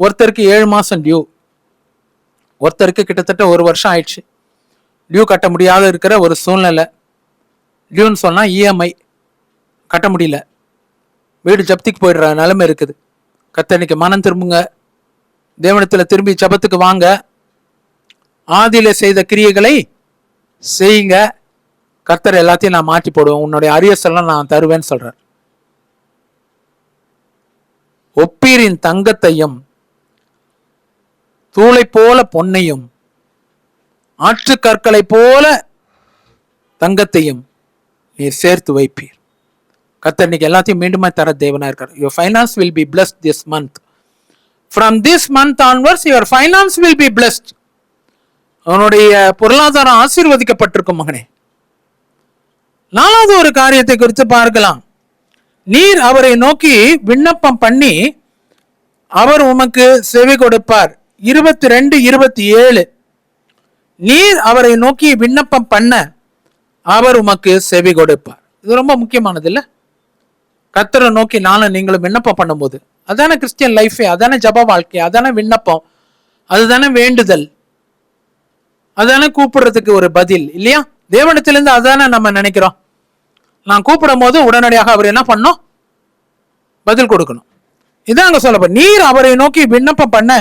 ஒருத்தருக்கு 7 மாசம் டியூ, ஒருத்தருக்கு கிட்டத்தட்ட 1 வருஷம் ஆயிடுச்சு. டியூ கட்ட முடியாத இருக்கிற ஒரு சூழ்நிலை. டியூன்னு சொன்னா இஎம்ஐ கட்ட முடியல, வீடு ஜப்திக்கு போயிடுற நிலைமை இருக்குது. கர்த்தருக்கு மனம் திரும்புங்க, தேவனத்துல திரும்பி ஜபத்துக்கு வாங்க, ஆதியில செய்த கிரியைகளை செய்யுங்க, கர்த்தர் எல்லாத்தையும் நான் மாற்றி போடுவேன், உன்னுடைய அரியஸ் எல்லாம் நான் தருவேன்னு சொல்றார். ஒப்பீரின் தங்கத்தையும் தூளை போல பொன்னையும் ஆற்று கற்களை போல தங்கத்தையும் நீர் சேர்த்து வைப்பீர். கர்த்தர் இன்னைக்கு எல்லாத்தையும் மீண்டுமா தர தேவனா இருக்கார். Your finance will be blessed this month. From this month onwards your finance will be blessed. அவனுடைய பொருளாதாரம் ஆசீர்வதிக்கப்பட்டிருக்கும் மகனே. 4வது ஒரு காரியத்தை குறித்து பார்க்கலாம். நீர் அவரை நோக்கி விண்ணப்பம் பண்ணி அவர் உமக்கு செவி கொடுப்பார். 22:27 நீர் அவரை நோக்கி விண்ணப்பம் பண்ண அவர் உமக்கு செவி கொடுப்பார். இது ரொம்ப முக்கியமானது இல்ல? கர்த்தரை நோக்கி நானும் நீங்களும் விண்ணப்பம் பண்ணும்போது அதான கிறிஸ்டியன் லைஃபே, அதான ஜப வாழ்க்கை, அதான விண்ணப்பம், அதுதானே வேண்டுதல், அதானே கூப்பிடுறதுக்கு ஒரு பதில் இல்லையா? தேவனிடத்திலிருந்து அதானே நம்ம நினைக்கிறோம். நான் கூப்பிடும் போது உடனடியாக அவர் என்ன பண்ணும்? பதில் கொடுக்கணும். இதான் அங்க சொல்லப்ப, நீர் அவரை நோக்கி விண்ணப்பம் பண்ண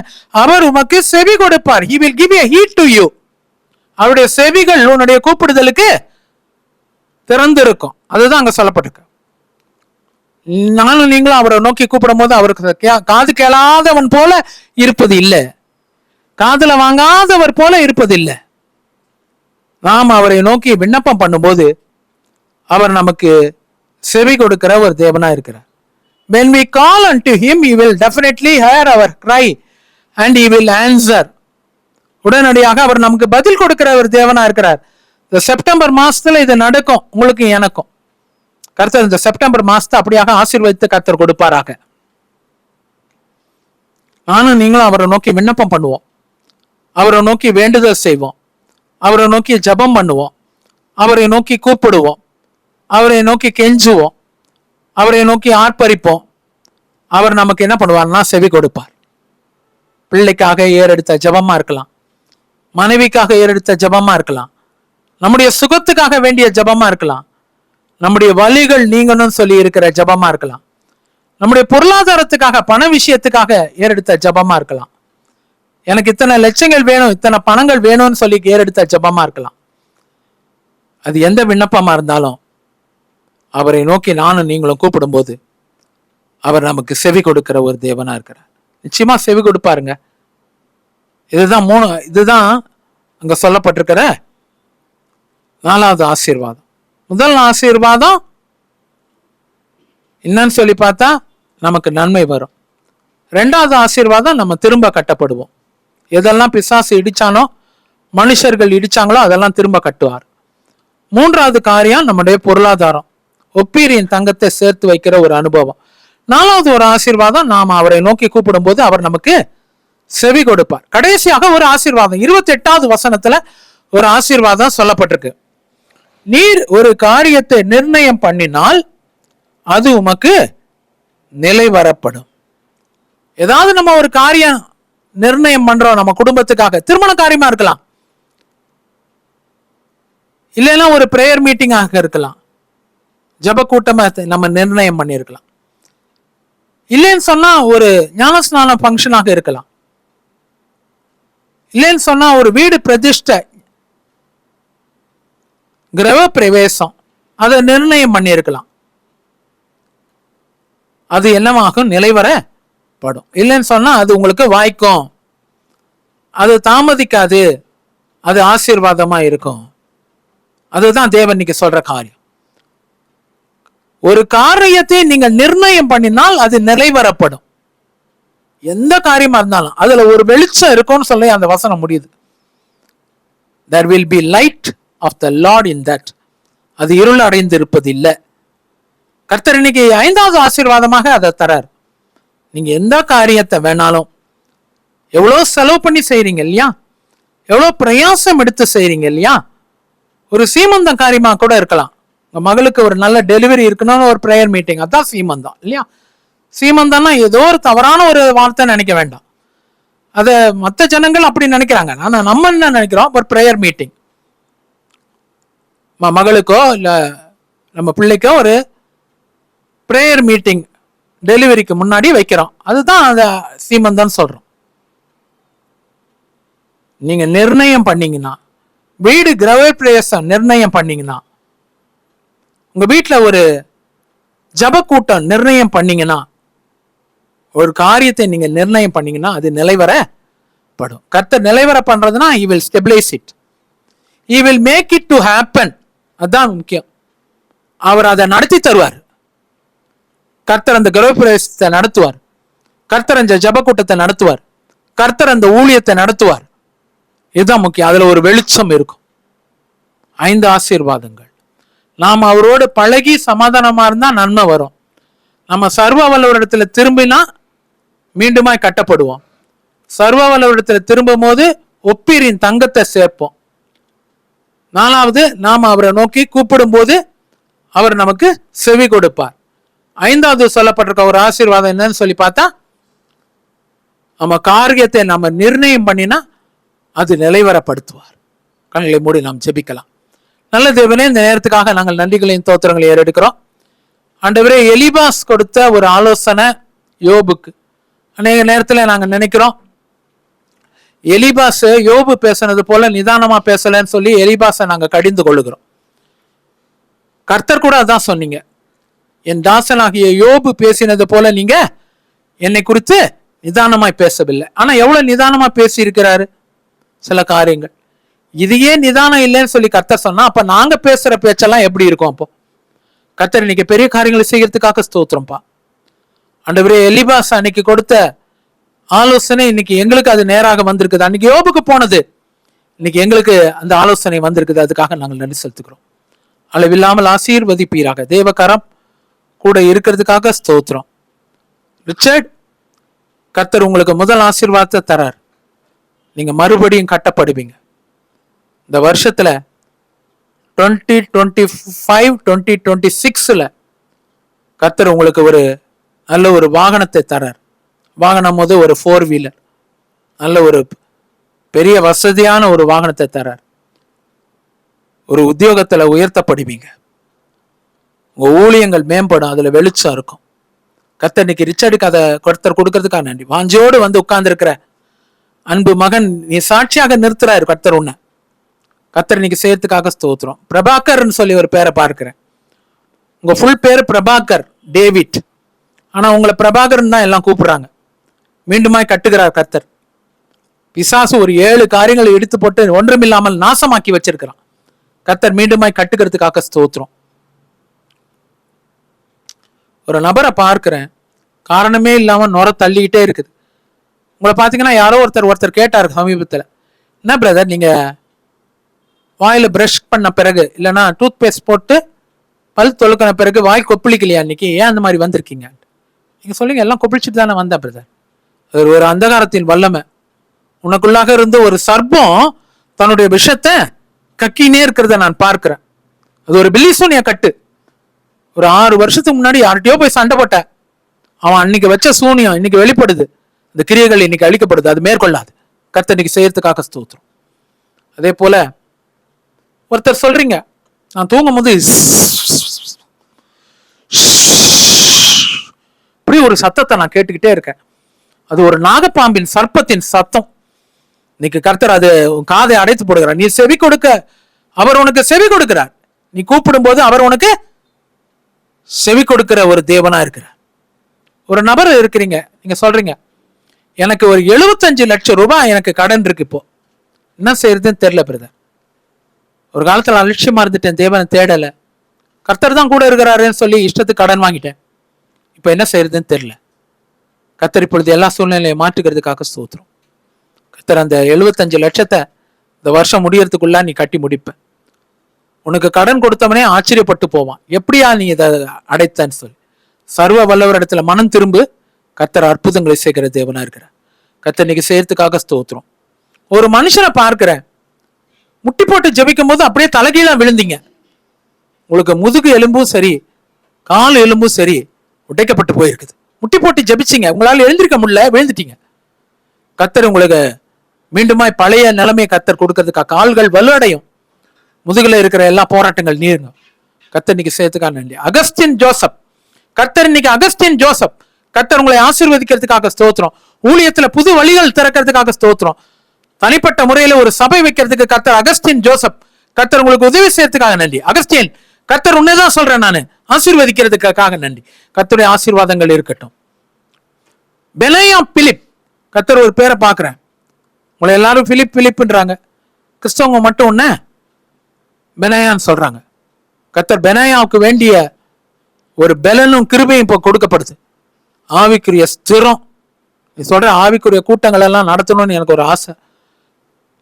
அவர் உமக்கு செவி கொடுப்பார். He will give a heed to you. அவருடைய செவிகள் உன்னுடைய கூப்பிடுதலுக்கு திறந்திருக்கும். அதுதான் அங்க சொல்லப்பட்டிருக்கு. நானும் நீங்களும் அவரை நோக்கி கூப்பிடும் போது அவருக்கு காது கேளாதவன் போல இருப்பது இல்லை, காதுல வாங்காதவர் போல இருப்பது இல்லை. நாம் அவரை நோக்கி விண்ணப்பம் பண்ணும்போது அவர் நமக்கு செவி கொடுக்கிற ஒரு தேவனா இருக்கிறார். When we call unto him, he will definitely hear our cry and he will answer. உடனடியாக அவர் நமக்கு பதில் கொடுக்கிற ஒரு தேவனா இருக்கிறார். இந்த செப்டம்பர் மாசத்துல இது நடக்கும் உங்களுக்கு எனக்கும். கர்த்தர் இந்த செப்டம்பர் மாசத்தை அப்படியாக ஆசீர்வதித்து கர்த்தர் கொடுப்பாராக. நானும் நீங்களும் அவரை நோக்கி விண்ணப்பம் பண்ணுவோம். அவரை நோக்கி வேண்டுதல் செய்வோம், அவரை நோக்கி ஜெபம் பண்ணுவோம், அவரை நோக்கி கூப்பிடுவோம், அவரை நோக்கி கெஞ்சுவோம், அவரை நோக்கி ஆர்ப்பரிப்போம், அவர் நமக்கு என்ன பண்ணுவார்னா செவி கொடுப்பார். பிள்ளைக்காக ஏறெடுத்த ஜெபமா இருக்கலாம், மனைவிக்காக ஏறெடுத்த ஜெபமா இருக்கலாம், நம்முடைய சுகத்துக்காக வேண்டிய ஜெபமா இருக்கலாம், நம்முடைய வலிகள் நீங்கணும்னு சொல்லி இருக்கிற ஜெபமா இருக்கலாம், நம்முடைய பொருளாதாரத்துக்காக பண விஷயத்துக்காக ஏறெடுத்த ஜெபமா இருக்கலாம், எனக்கு இத்தனை லட்சங்கள் வேணும், இத்தனை பணங்கள் வேணும்னு சொல்லி ஏறெடுத்த ஜெபமா இருக்கலாம். அது எந்த விண்ணப்பமா இருந்தாலும் அவரை நோக்கி நானும் நீங்களும் கூப்பிடும்போது அவர் நமக்கு செவி கொடுக்கிற ஒரு தேவனா இருக்கிறார். நிச்சயமா செவி கொடுப்பாருங்க. இதுதான் அங்க சொல்லப்பட்டிருக்கிற 4வது ஆசீர்வாதம். முதல் ஆசீர்வாதம் என்னன்னு சொல்லி பார்த்தா நமக்கு நன்மை வரும். 2வது ஆசீர்வாதம் நம்ம திரும்ப கட்டப்படுவோம். எதெல்லாம் பிசாசு இடிச்சானோ, மனுஷர்கள் இடிச்சாங்களோ அதெல்லாம் திரும்ப கட்டுவார். 3வது காரியம் நம்முடைய பொருளாதாரம், ஒப்பீரியின் தங்கத்தை சேர்த்து வைக்கிற ஒரு அனுபவம். 4வது ஒரு ஆசீர்வாதம், நாம் அவரை நோக்கி கூப்பிடும் போது அவர் நமக்கு செவி கொடுப்பார். கடைசியாக ஒரு ஆசீர்வாதம் 28வது வசனத்துல ஒரு ஆசீர்வாதம் சொல்லப்பட்டிருக்கு. நீர் ஒரு காரியத்தை நிர்ணயம் பண்ணினால் அது உமக்கு நிலை வரப்படும். ஏதாவது நம்ம ஒரு காரியம் நிர்ணயம் பண்றோம் நம்ம குடும்பத்துக்காக, திருமண காரியமா இருக்கலாம், இல்லைன்னா ஒரு பிரேயர் மீட்டிங்காக இருக்கலாம், ஜப கூட்டமா நம்ம நிர்ணயம் பண்ணியிருக்கலாம், இல்லைன்னு சொன்னா ஒரு ஞானஸ்நான பங்கனாக இருக்கலாம், இல்லைன்னு சொன்னா ஒரு வீடு பிரதிஷ்டை கிரக பிரவேசம் அதை நிர்ணயம் பண்ணியிருக்கலாம். அது என்னவாகும்? நிலைவரப்படும். இல்லைன்னு சொன்னா அது உங்களுக்கு வாய்க்கும், அது தாமதிக்காது, அது ஆசீர்வாதமா இருக்கும். அதுதான் தேவன் இன்னைக்கு சொல்ற காரியம். ஒரு காரியத்தை நீங்க நிர்ணயம் பண்ணினால் அது நிறைவேறப்படும். எந்த காரியமா இருந்தாலும் அதுல ஒரு வெளிச்சம் இருக்கும்னு சொல்லி அந்த வசனம் முடியுது. There will be light of the Lord in that. அது இருள் அடைந்து இருப்பது இல்லை. கர்த்தர் இன்னைக்கு 5வது ஆசீர்வாதமாக அதை தரார். நீங்க எந்த காரியத்தை வேணாலும், எவ்வளவு செலவு பண்ணி செய்றீங்க இல்லையா, எவ்வளவு பிரயாசம் எடுத்து செய்றீங்க இல்லையா, ஒரு சீமந்தம் காரியமா கூட இருக்கலாம். உங்க மகளுக்கு ஒரு நல்ல டெலிவரி இருக்கணும்னு ஒரு பிரேயர் மீட்டிங், அதான் சீமந்தம் இல்லையா. சீமந்தம்னா ஏதோ ஒரு தவறான ஒரு வார்த்தை நினைக்க வேண்டாம். அத மற்ற ஜனங்கள் அப்படி நினைக்கிறாங்க. ஆனா நம்ம என்ன நினைக்கிறோம்? ஒரு பிரேயர் மீட்டிங், மகளுக்கோ இல்ல நம்ம பிள்ளைக்கோ ஒரு பிரேயர் மீட்டிங் டெலிவரிக்கு முன்னாடி வைக்கிறோம், அதுதான் அந்த சீமந்தம் சொல்றோம். நீங்க நிர்ணயம் பண்ணீங்கன்னா, வீடு கிரக பிரவேசம் நிர்ணயம் பண்ணீங்கன்னா, உங்க வீட்டுல ஒரு ஜப கூட்டம் நிர்ணயம் பண்ணீங்கன்னா, ஒரு காரியத்தை நீங்க நிர்ணயம் பண்ணீங்கன்னா அது நிலைவரப்படும். கர்த்தர் நிலைவர பண்றதுன்னா he will stabilize it, he will make it to happen. அதான் முக்கியம். அவர் அதை நடத்தி தருவார். கர்த்தர் அந்த கிரகப்பிரவேசத்தை நடத்துவார், கர்த்தர் அந்த ஜப கூட்டத்தை நடத்துவார், கர்த்தர் அந்த ஊழியத்தை நடத்துவார். இதுதான் முக்கியம். அதுல ஒரு வெளிச்சம் இருக்கும். 5 ஆசீர்வாதங்கள். நாம் அவரோடு பழகி சமாதானமா இருந்தா நன்மை வரும். நம்ம சர்வ வல்லவரிடத்துல திரும்பினா மீண்டுமாய் கட்டப்படுவோம். சர்வ வல்லவரிடத்துல திரும்பும் போது ஒப்பீரின் தங்கத்தை சேர்ப்போம். 4வது, நாம் அவரை நோக்கி கூப்பிடும் போது அவர் நமக்கு செவி கொடுப்பார். 5வது சொல்லப்பட்டிருக்க ஒரு ஆசீர்வாதம் என்னன்னு சொல்லி பார்த்தா, நம்ம காரியத்தை நம்ம நிர்ணயம் பண்ணினா அது நிலைவரப்படுத்துவார். கண்களை மூடி நாம் ஜெபிக்கலாம். நல்ல தேவனே, இந்த நேரத்துக்காக நாங்கள் நன்றிகளையும் தோத்திரங்களையும் ஏறெடுக்கிறோம். ஆண்டவரே, எலிபாஸ் கொடுத்த ஒரு ஆலோசனை யோபுக்கு. அநேக நேரத்தில் நாங்கள் நினைக்கிறோம் எலிபாஸ் யோபு பேசுனது போல நிதானமா பேசலன்னு சொல்லி எலிபாஸை நாங்கள் கடிந்து கொள்ளுகிறோம். கர்த்தர் கூட அதான் சொன்னீங்க, என் தாசனாகிய யோபு பேசினது போல நீங்க என்னை குறித்து நிதானமாய் பேசவில்லை. ஆனா எவ்வளவு நிதானமா பேசி இருக்கிறாரு சில காரியங்கள். இதையே நிதானம் இல்லைன்னு சொல்லி கர்த்தர் சொன்னா, அப்ப நாங்க பேசுற பேச்செல்லாம் எப்படி இருக்கும்? அப்போ கர்த்தர் இன்னைக்கு பெரிய காரியங்களை செய்யறதுக்காக ஸ்தோத்திரம்பா. ஆண்டவரே, எலிபாஸ் அன்னைக்கு கொடுத்த ஆலோசனை இன்னைக்கு எங்களுக்கு அது நேராக வந்திருக்குது. அன்னைக்கு யோபுக்கு போனது இன்னைக்கு எங்களுக்கு அந்த ஆலோசனை வந்திருக்குது. அதுக்காக நாங்கள் நன்றி செலுத்துக்கிறோம். அளவில்லாமல் ஆசீர்வதிப்பீராக. தேவகரம் கூட இருக்கிறதுக்காக ஸ்தோத்திரம். ரிச்சர்ட், கர்த்தர் உங்களுக்கு முதல் ஆசீர்வாதத்தை தரார். நீங்க மறுபடியும் கட்டப்படுவீங்க. இந்த வருஷத்துல 2025-2026 கர்த்தர் உங்களுக்கு ஒரு நல்ல ஒரு வாகனத்தை தரார். வாகனம் போது ஒரு 4 வீலர், நல்ல ஒரு பெரிய வசதியான ஒரு வாகனத்தை தரார். ஒரு உத்தியோகத்துல உயர்த்தப்படுவீங்க. உங்க ஊழியங்கள் மேம்படும், அதுல வெளிச்சம் இருக்கும். கர்த்தர் இன்னைக்கு ரிச்சர்டுக்கு அதை கர்த்தர் கொடுக்கறதுக்காக நன்றி. வாஞ்சோடு வந்து உட்கார்ந்து இருக்கிற அன்பு மகன், நீ சாட்சியாக நிறுத்துறாரு கர்த்தர் உன்னை. கர்த்தர் இன்னைக்கு செய்யறதுக்காக ஸ்தோத்திரம். பிரபாகர்னு சொல்லி ஒரு பேரை பார்க்கிறேன். உங்க ஃபுல் பேரு பிரபாகர் டேவிட், ஆனா உங்களை பிரபாகர்னு தான் எல்லாம் கூப்பிடுறாங்க. மீண்டுமாய் கட்டுகிறார் கர்த்தர். பிசாசு ஒரு 7 காரியங்களை எடுத்து போட்டு ஒன்றுமில்லாமல் நாசமாக்கி வச்சிருக்கிறான். கர்த்தர் மீண்டுமாய் கட்டுகிறதுக்காக ஸ்தோத்திரம். ஒரு நபரை பார்க்கிறேன், காரணமே இல்லாம நுர தள்ளிக்கிட்டே இருக்குது. உங்களை பார்த்தீங்கன்னா யாரோ ஒருத்தர் கேட்டாரு சமீபத்தில், என்ன பிரதர் நீங்க வாயில பிரஷ் பண்ண பிறகு இல்லைன்னா டூத் பேஸ்ட் போட்டு பல் தொழுக்கின பிறகு வாய் கொப்பளிக்கலையா இன்னைக்கு, ஏன் அந்த மாதிரி வந்திருக்கீங்க? நீங்க சொல்லுங்க, எல்லாம் கொப்பளிச்சுட்டு தானே வந்தேன் பிரதர். ஒரு அந்தகாரத்தின் வல்லமை உனக்குள்ளாக இருந்து ஒரு சர்ப்பம் தன்னுடைய விஷத்தை கக்கினே இருக்கிறத நான் பார்க்கிறேன். அது ஒரு பில்லிசோனியா கட்டு. ஒரு 6 வருஷத்துக்கு முன்னாடி யார்கிட்டயோ போய் சண்டை போட்ட அவன் அன்னைக்கு வச்ச சூனியம் இன்னைக்கு வெளிப்படுது. இந்த கிரியைகள் இன்னைக்கு அழிக்கப்படுது, அது மேற்கொள்ளாது. கர்த்தர் இன்னைக்கு செய்யறதுக்காக ஸ்தோத்திரம். அதே போல ஒருத்தர் சொல்றீங்க, நான் தூங்கும் போது இப்படி ஒரு சத்தத்தை நான் கேட்டுக்கிட்டே இருக்கேன். அது ஒரு நாகப்பாம்பின் சர்ப்பத்தின் சத்தம். இன்னைக்கு கர்த்தர் அது காதை அடைத்து போடுகிறார். நீ செவி கொடுக்க அவர் உனக்கு செவி கொடுக்கிறார். நீ கூப்பிடும் போது அவர் உனக்கு செவி கொடுக்கிற ஒரு தேவனா இருக்கிறார். ஒரு நபர் இருக்கிறீங்க, நீங்க சொல்றீங்க, எனக்கு ஒரு 75 லட்சம் ரூபாய் எனக்கு கடன் இருக்கு, இப்போ என்ன செய்யறதுன்னு தெரியல பிரதர். ஒரு காலத்துல அலட்சியமா இருந்துட்டேன், தேவனை தேடல, கர்த்தர் தான் கூட இருக்கிறாருன்னு சொல்லி இஷ்டத்துக்கு கடன் வாங்கிட்டேன், இப்ப என்ன செய்யறதுன்னு தெரியல. கர்த்தர் இப்பொழுது எல்லா சூழ்நிலையை மாற்றுகிறதுக்காக ஸ்தோத்திரம். கர்த்தர் அந்த 75 லட்சத்தை இந்த வருஷம் முடியறதுக்குள்ள நீ கட்டி முடிப்ப. உனக்கு கடன் கொடுத்தவனே ஆச்சரியப்பட்டு போவான், எப்படியா நீ இதை அடைத்தன்னு சொல்லி. சர்வ வல்லவர் இடத்துல மனம் திரும்பு, கர்த்தர் அற்புதங்களை செய்கிற தேவனா இருக்கிற. கர்த்தர் இன்னைக்கு செய்யறதுக்காக ஸ்தோத்திரம். ஒரு மனுஷனை பார்க்கிறேன், முட்டி போட்டு ஜபிக்கும் போது அப்படியே தலைகீழா விழுந்தீங்க. உங்களுக்கு முதுகு எலும்பும் சரி கால் எலும்பும் சரி உடைக்கப்பட்டு போயிருக்குது. முட்டி போட்டு ஜபிச்சிங்க, உங்களால எழுந்திருக்க முடியல, விழுந்துட்டீங்க. கர்த்தர் உங்களுக்கு மீண்டுமாய் பழைய நிலைமையை கர்த்தர் கொடுக்கறதுக்காக கால்கள் வலுவடையும், முதுகுல இருக்கிற எல்லா போராட்டங்கள் நீருங்க. கர்த்தர் இன்னைக்கு சேர்த்துக்காக நன்றி. அகஸ்டின் ஜோசப், கர்த்தர் இன்னைக்கு அகஸ்டின் ஜோசப், கர்த்தர் உங்களை ஆசீர்வதிக்கிறதுக்காக ஸ்தோத்திரம். ஊழியத்துல புது வழிகள் திறக்கிறதுக்காக ஸ்தோத்திரம். தனிப்பட்ட முறையில ஒரு சபை வைக்கிறதுக்கு கர்த்தர் அகஸ்டின் ஜோசப், கர்த்தர் உங்களுக்கு உதவி செய்யறதுக்காக நன்றி. அகஸ்டின், கர்த்தர் உன்னதான் சொல்றேன், நான் ஆசீர்வதிக்கிறதுக்காக நன்றி. கர்த்தருடைய ஆசீர்வாதங்கள் இருக்கட்டும். பெனாயா பிலிப், கர்த்தர் ஒரு பேரை பார்க்கிறேன், உங்களை எல்லாரும் பிலிப் பிலிப்ன்றாங்க, கிறிஸ்தவங்க மட்டும் ஒண்ணு பெனாயான்னு சொல்றாங்க. கர்த்தர் பெனாயாவுக்கு வேண்டிய ஒரு பலனும் கிருபையும் இப்போ கொடுக்கப்படுது. ஆவிக்குரிய ஸ்திரம், நீ சொல்ற ஆவிக்குரிய கூட்டங்கள் எல்லாம் நடத்தணும்னு எனக்கு ஒரு ஆசை.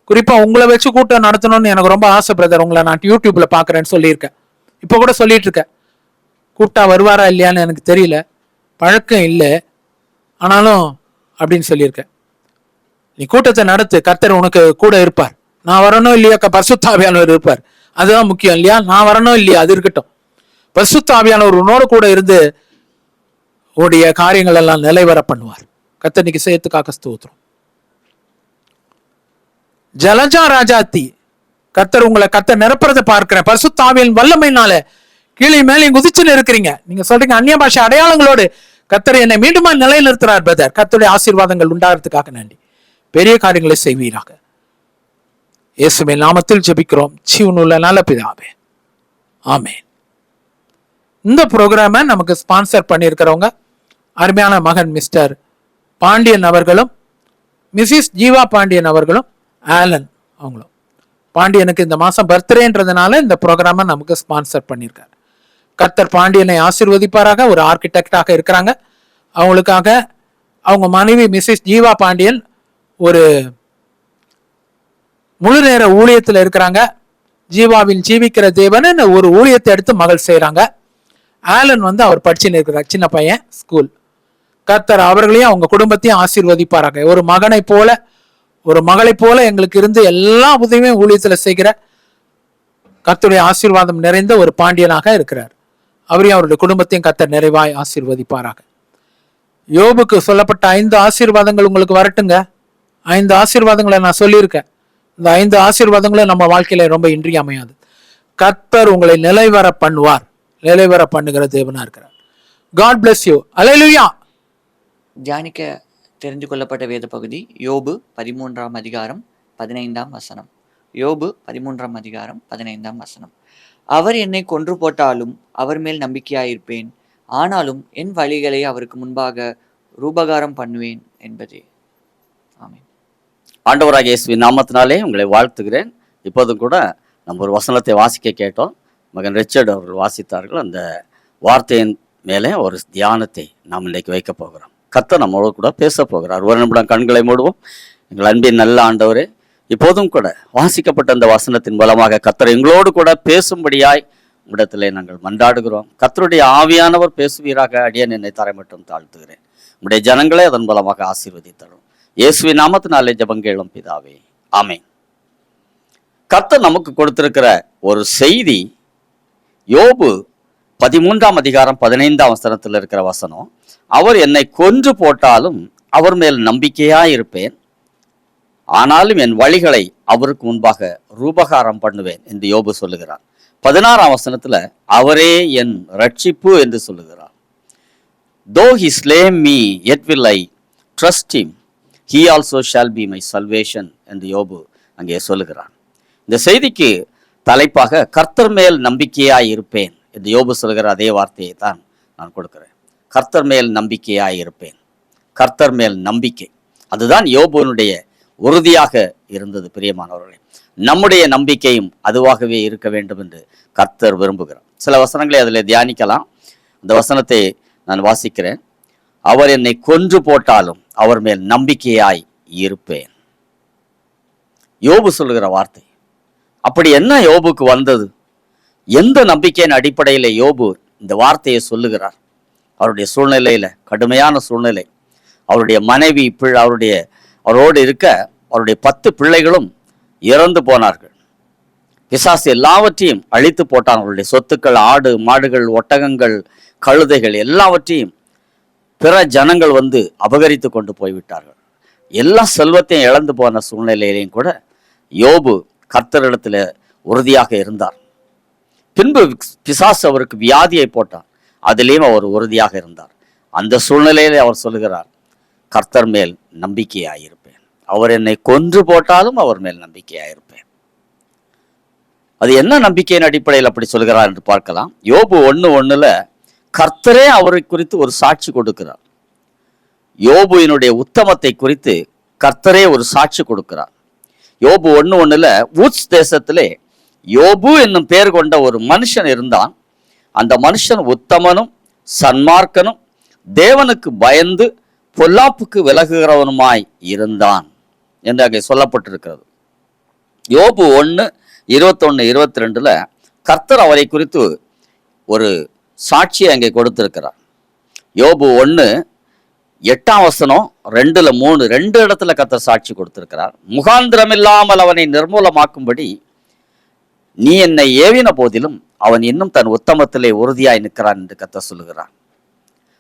குறிப்பா உங்களை வச்சு கூட்டம் நடத்தணும்னு எனக்கு ரொம்ப ஆசை பிரதர். உங்களை நான் யூடியூப்ல பாக்குறேன்னு சொல்லியிருக்கேன், இப்போ கூட சொல்லிட்டு இருக்கேன். கூப்பிட்டா வருவாரா இல்லையான்னு எனக்கு தெரியல, பழக்கம் இல்லை, ஆனாலும் அப்படின்னு சொல்லியிருக்கேன். நீ கூட்டத்தை நடத்து, கர்த்தர் உனக்கு கூட இருப்பார். நான் வரணும் இல்லையா, பரிசுத்த ஆவியானவர் இருப்பார், அதுதான் முக்கியம் இல்லையா. நான் வரணும் இல்லையா, அது இருக்கட்டும். பரிசுத்த ஆவியானவர் உன்னோட கூட இருந்து உடைய காரியங்கள் எல்லாம் நிலைவர பண்ணுவார். கர்த்தர் இன்னைக்கு செய்யறதுக்காக ஸ்தோத்திரம். ஜலஜா ராஜாத்தி, கர்த்தர் உங்களை கர்த்தர் நிரப்புறதை பார்க்கிறேன். பரிசுத்த ஆவியின் வல்லமையினால கீழே மேலே குதிச்சுன்னு இருக்கிறீங்க. நீங்க சொல்றீங்க அந்நிய பாஷை அடையாளங்களோடு கர்த்தர் என்னை மீண்டுமா நிலைநிறுத்துறார் பிரதர். கர்த்தருடைய ஆசீர்வாதங்கள் உண்டாகிறதுக்காக நன்றி. பெரிய காரியங்களை செய்வீராக. இயேசுவின் நாமத்தில் ஜெபிக்கிறோம் ஜீவனுள்ள நல்ல பிதாவே, ஆமென். இந்த ப்ரோக்ராமை நமக்கு ஸ்பான்சர் பண்ணியிருக்கிறவங்க அருமையான மகன் மிஸ்டர் பாண்டியன் அவர்களும் மிஸ்ஸஸ் ஜீவா பாண்டியன் அவர்களும் ஆலன் அவங்களும். பாண்டியனுக்கு இந்த மாசம் பர்த்டேன்றதுனால இந்த ப்ரோக்ராமை நமக்கு ஸ்பான்சர் பண்ணியிருக்காரு. கர்த்தர் பாண்டியனை ஆசீர்வதிப்பாராக. ஒரு ஆர்கிடெக்டாக இருக்கிறாங்க. அவங்களுக்காக அவங்க மனைவி மிஸ்ஸஸ் ஜீவா பாண்டியன் ஒரு முழு நேர ஊழியத்தில் இருக்கிறாங்க. ஜீவாவின் ஜீவிக்கிற தேவன் ஒரு ஊழியத்தை எடுத்து மகள் செய்யறாங்க. ஆலன் அவர் படிச்சுன்னு இருக்கிறார், சின்ன பையன், ஸ்கூல். கர்த்தர் அவர்களையும் அவங்க குடும்பத்தையும் ஆசீர்வதிப்பாராங்க. ஒரு மகனை போல ஒரு மகளை போல எங்களுக்கு இருந்து எல்லா உதவியுமே ஊழியத்துல செய்கிற கர்த்தருடைய ஆசீர்வாதம் நிறைந்த ஒரு பாண்டியனாக இருக்கிறார். அவரையும் அவருடைய குடும்பத்தையும் கர்த்தர் நிறைவாய் ஆசீர்வதிப்பாராக. யோபுக்கு சொல்லப்பட்ட 5 ஆசீர்வாதங்கள் உங்களுக்கு வரட்டுங்க. 5 ஆசீர்வாதங்களை நான் சொல்லியிருக்கேன். இந்த 5 ஆசீர்வாதங்களும் நம்ம வாழ்க்கையில ரொம்ப இன்றியமையாது. கர்த்தர் உங்களை நிலைவர பண்ணுவார். நிலைவர பண்ணுகிற தேவனா இருக்கிறார். God bless you. அல்லேலூயா. தியானிக்க தெரிந்து கொள்ளப்பட்ட வேத பகுதி யோபு 13ஆம் அதிகாரம் 15ஆம் வசனம். யோபு 13ஆம் அதிகாரம் 15ஆம் வசனம். அவர் என்னை கொன்று போட்டாலும் அவர் மேல் நம்பிக்கையாயிருப்பேன், ஆனாலும் என் வழிகளை அவருக்கு முன்பாக ரூபகாரம் பண்ணுவேன் என்பதே. ஆமென். ஆண்டவராகிய இயேசுவின் நாமத்தினாலே உங்களை வாழ்த்துகிறேன். இப்போதும் கூட நம்ம ஒரு வசனத்தை வாசிக்க கேட்டோம். மகன் ரிச்சர்ட் அவர்கள் வாசித்தார்கள். அந்த வார்த்தையின் மேலே ஒரு தியானத்தை நாம் இன்றைக்கு வைக்க போகிறோம். கர்த்தர் நம்மளோடு கூட பேச போகிறார். ஒரு நிமிடம் கண்களை மூடுவோம். எங்கள் அன்பின் நல்ல ஆண்டவரே, இப்போதும் கூட வாசிக்கப்பட்ட அந்த வசனத்தின் மூலமாக கர்த்தர் எங்களோடு கூட பேசும்படியாய் இடத்திலே நாங்கள் மன்றாடுகிறோம். கர்த்தருடைய ஆவியானவர் பேசுவீராக. அடியேன் என்னை தரை மட்டும் தாழ்த்துகிறேன். உடைய ஜனங்களே அதன் மூலமாக ஆசீர்வதித்தரும். இயேசுவின் நாமத்தினாலே ஜெபம் கேளும் பிதாவே, ஆமென். கர்த்தர் நமக்கு கொடுத்திருக்கிற ஒரு செய்தி யோபு 13ஆம் அதிகாரம் 15ஆம் வசனத்தில் இருக்கிற வசனம். அவர் என்னை கொன்று போட்டாலும் அவர் மேல் நம்பிக்கையாயிருப்பேன், ஆனாலும் என் வழிகளை அவருக்கு முன்பாக ரூபகாரம் பண்ணுவேன் என்று யோபு சொல்லுகிறார். 16ஆம் வசனத்துல அவரே என் ரட்சிப்பு என்று சொல்லுகிறார். Though he slay me, yet will I trust him. He also shall be my salvation என்று யோபு அங்கே சொல்லுகிறார். இந்த செய்திக்கு தலைப்பாக கர்த்தர் மேல் நம்பிக்கையாய் இருப்பேன் என்று யோபு சொல்கிற அதே வார்த்தையை தான் நான் கொடுக்கிறேன். கர்த்தர் மேல் நம்பிக்கையாய் இருப்பேன். கர்த்தர் மேல் நம்பிக்கை, அதுதான் யோபுனுடைய உறுதியாக இருந்தது. பிரியமானவர்களே, நம்முடைய நம்பிக்கையும் அதுவாகவே இருக்க வேண்டும் என்று கர்த்தர் விரும்புகிறார். சில வசனங்களை அதில் தியானிக்கலாம். அந்த வசனத்தை நான் வாசிக்கிறேன். அவர் என்னை கொன்று போட்டாலும் அவர் மேல் நம்பிக்கையாய் இருப்பேன். யோபு சொல்லுகிற வார்த்தை. அப்படி என்ன யோபுக்கு வந்தது? எந்த நம்பிக்கையின் அடிப்படையில் யோபு இந்த வார்த்தையை சொல்லுகிறார்? அவருடைய சூழ்நிலையில, கடுமையான சூழ்நிலை, அவருடைய மனைவி அவரோடு இருக்க அவருடைய 10 பிள்ளைகளும் இறந்து போனார்கள். பிசாசு எல்லாவற்றையும் அழித்து போட்டான். அவருடைய சொத்துக்கள், ஆடு மாடுகள், ஒட்டகங்கள், கழுதைகள் எல்லாவற்றையும் பிற ஜனங்கள் வந்து அபகரித்து கொண்டு போய்விட்டார்கள். எல்லா செல்வத்தையும் இழந்து போன சூழ்நிலையிலையும் கூட யோபு கர்த்தரிடத்துல உறுதியாக இருந்தார். பின்பு பிசாசு அவருக்கு வியாதியை போட்டார். அதிலேயும் அவர் உறுதியாக இருந்தார். அந்த சூழ்நிலையிலே அவர் சொல்லுகிறார், கர்த்தர் மேல் நம்பிக்கையாயிருப்பேன். அவர் என்னை கொன்று போட்டாலும் அவர் மேல் நம்பிக்கையாயிருப்பேன். அது என்ன நம்பிக்கையின் அடிப்படையில் அப்படி சொல்கிறார் என்று பார்க்கலாம். யோபு 1:1 கர்த்தரே அவரை குறித்து ஒரு சாட்சி கொடுக்கிறார். யோபுவினுடைய உத்தமத்தை குறித்து கர்த்தரே ஒரு சாட்சி கொடுக்கிறார். யோபு 1:1 ஊத்ஸ் தேசத்திலே யோபு என்னும் பெயர் கொண்ட ஒரு மனுஷன் இருந்தான். அந்த மனுஷன் உத்தமனும் சன்மார்க்கனும் தேவனுக்கு பயந்து பொல்லாப்புக்கு விலகுகிறவனுமாய் இருந்தான் என்று அங்கே சொல்லப்பட்டிருக்கிறது. யோபு 1:21-22 கர்த்தர் அவரை குறித்து ஒரு சாட்சியை அங்கே கொடுத்திருக்கிறார். யோபு 1:8 வசனம் 2-3 2 இடத்துல கர்த்தர் சாட்சி கொடுத்திருக்கிறார். முகாந்திரமில்லாமல் அவனை நிர்மூலமாக்கும்படி நீ என்னை ஏவின போதிலும் அவன் இன்னும் தன் உத்தமத்திலே உறுதியாய் நிற்கிறான் என்று கர்த்தர் சொல்லுகிறார்.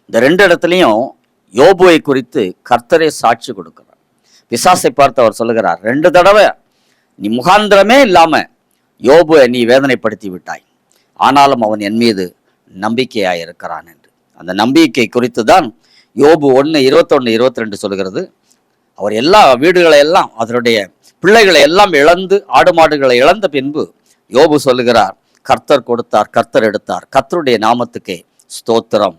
இந்த 2 இடத்துலையும் யோபுவை குறித்து கர்த்தரே சாட்சி கொடுக்கிறார். பிசாசை பார்த்து அவர் சொல்லுகிறார், 2 தடவை நீ முகாந்திரமே இல்லாம யோபுவை நீ வேதனைப்படுத்தி விட்டாய், ஆனாலும் அவன் என் மீது நம்பிக்கையாய் இருக்கிறான் என்று. அந்த நம்பிக்கை குறித்து தான் யோபு 1:21-22 சொல்கிறது. அவர் எல்லா வீடுகளை எல்லாம், அதனுடைய பிள்ளைகளை எல்லாம் இழந்து, ஆடு மாடுகளை இழந்த பின்பு யோபு சொல்லுகிறார், கர்த்தர் கொடுத்தார், கர்த்தர் எடுத்தார், கர்த்தருடைய நாமத்துக்கே ஸ்தோத்திரம்.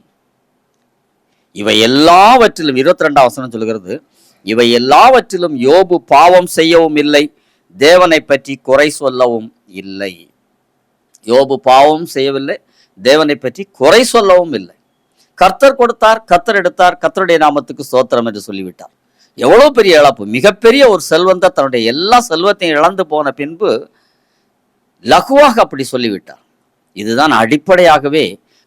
இவை எல்லாவற்றிலும் 22ஆம் வசனம் சொல்கிறது, இவை எல்லாவற்றிலும் யோபு பாவம் செய்யவும் இல்லை, தேவனை பற்றி குறை சொல்லவும் இல்லை. யோபு பாவம் செய்யவில்லை, தேவனை பற்றி குறை சொல்லவும் இல்லை. கர்த்தர் கொடுத்தார், கர்த்தர் எடுத்தார், கர்த்தருடைய நாமத்துக்கு ஸ்தோத்திரம் என்று சொல்லிவிட்டார். எவ்வளவு பெரிய இழப்பு! மிகப்பெரிய ஒரு செல்வந்த தன்னுடைய எல்லா செல்வத்தையும் இழந்து போன பின்பு லகுவாக அப்படி சொல்லிவிட்டார். இதுதான் அடிப்படையாகவே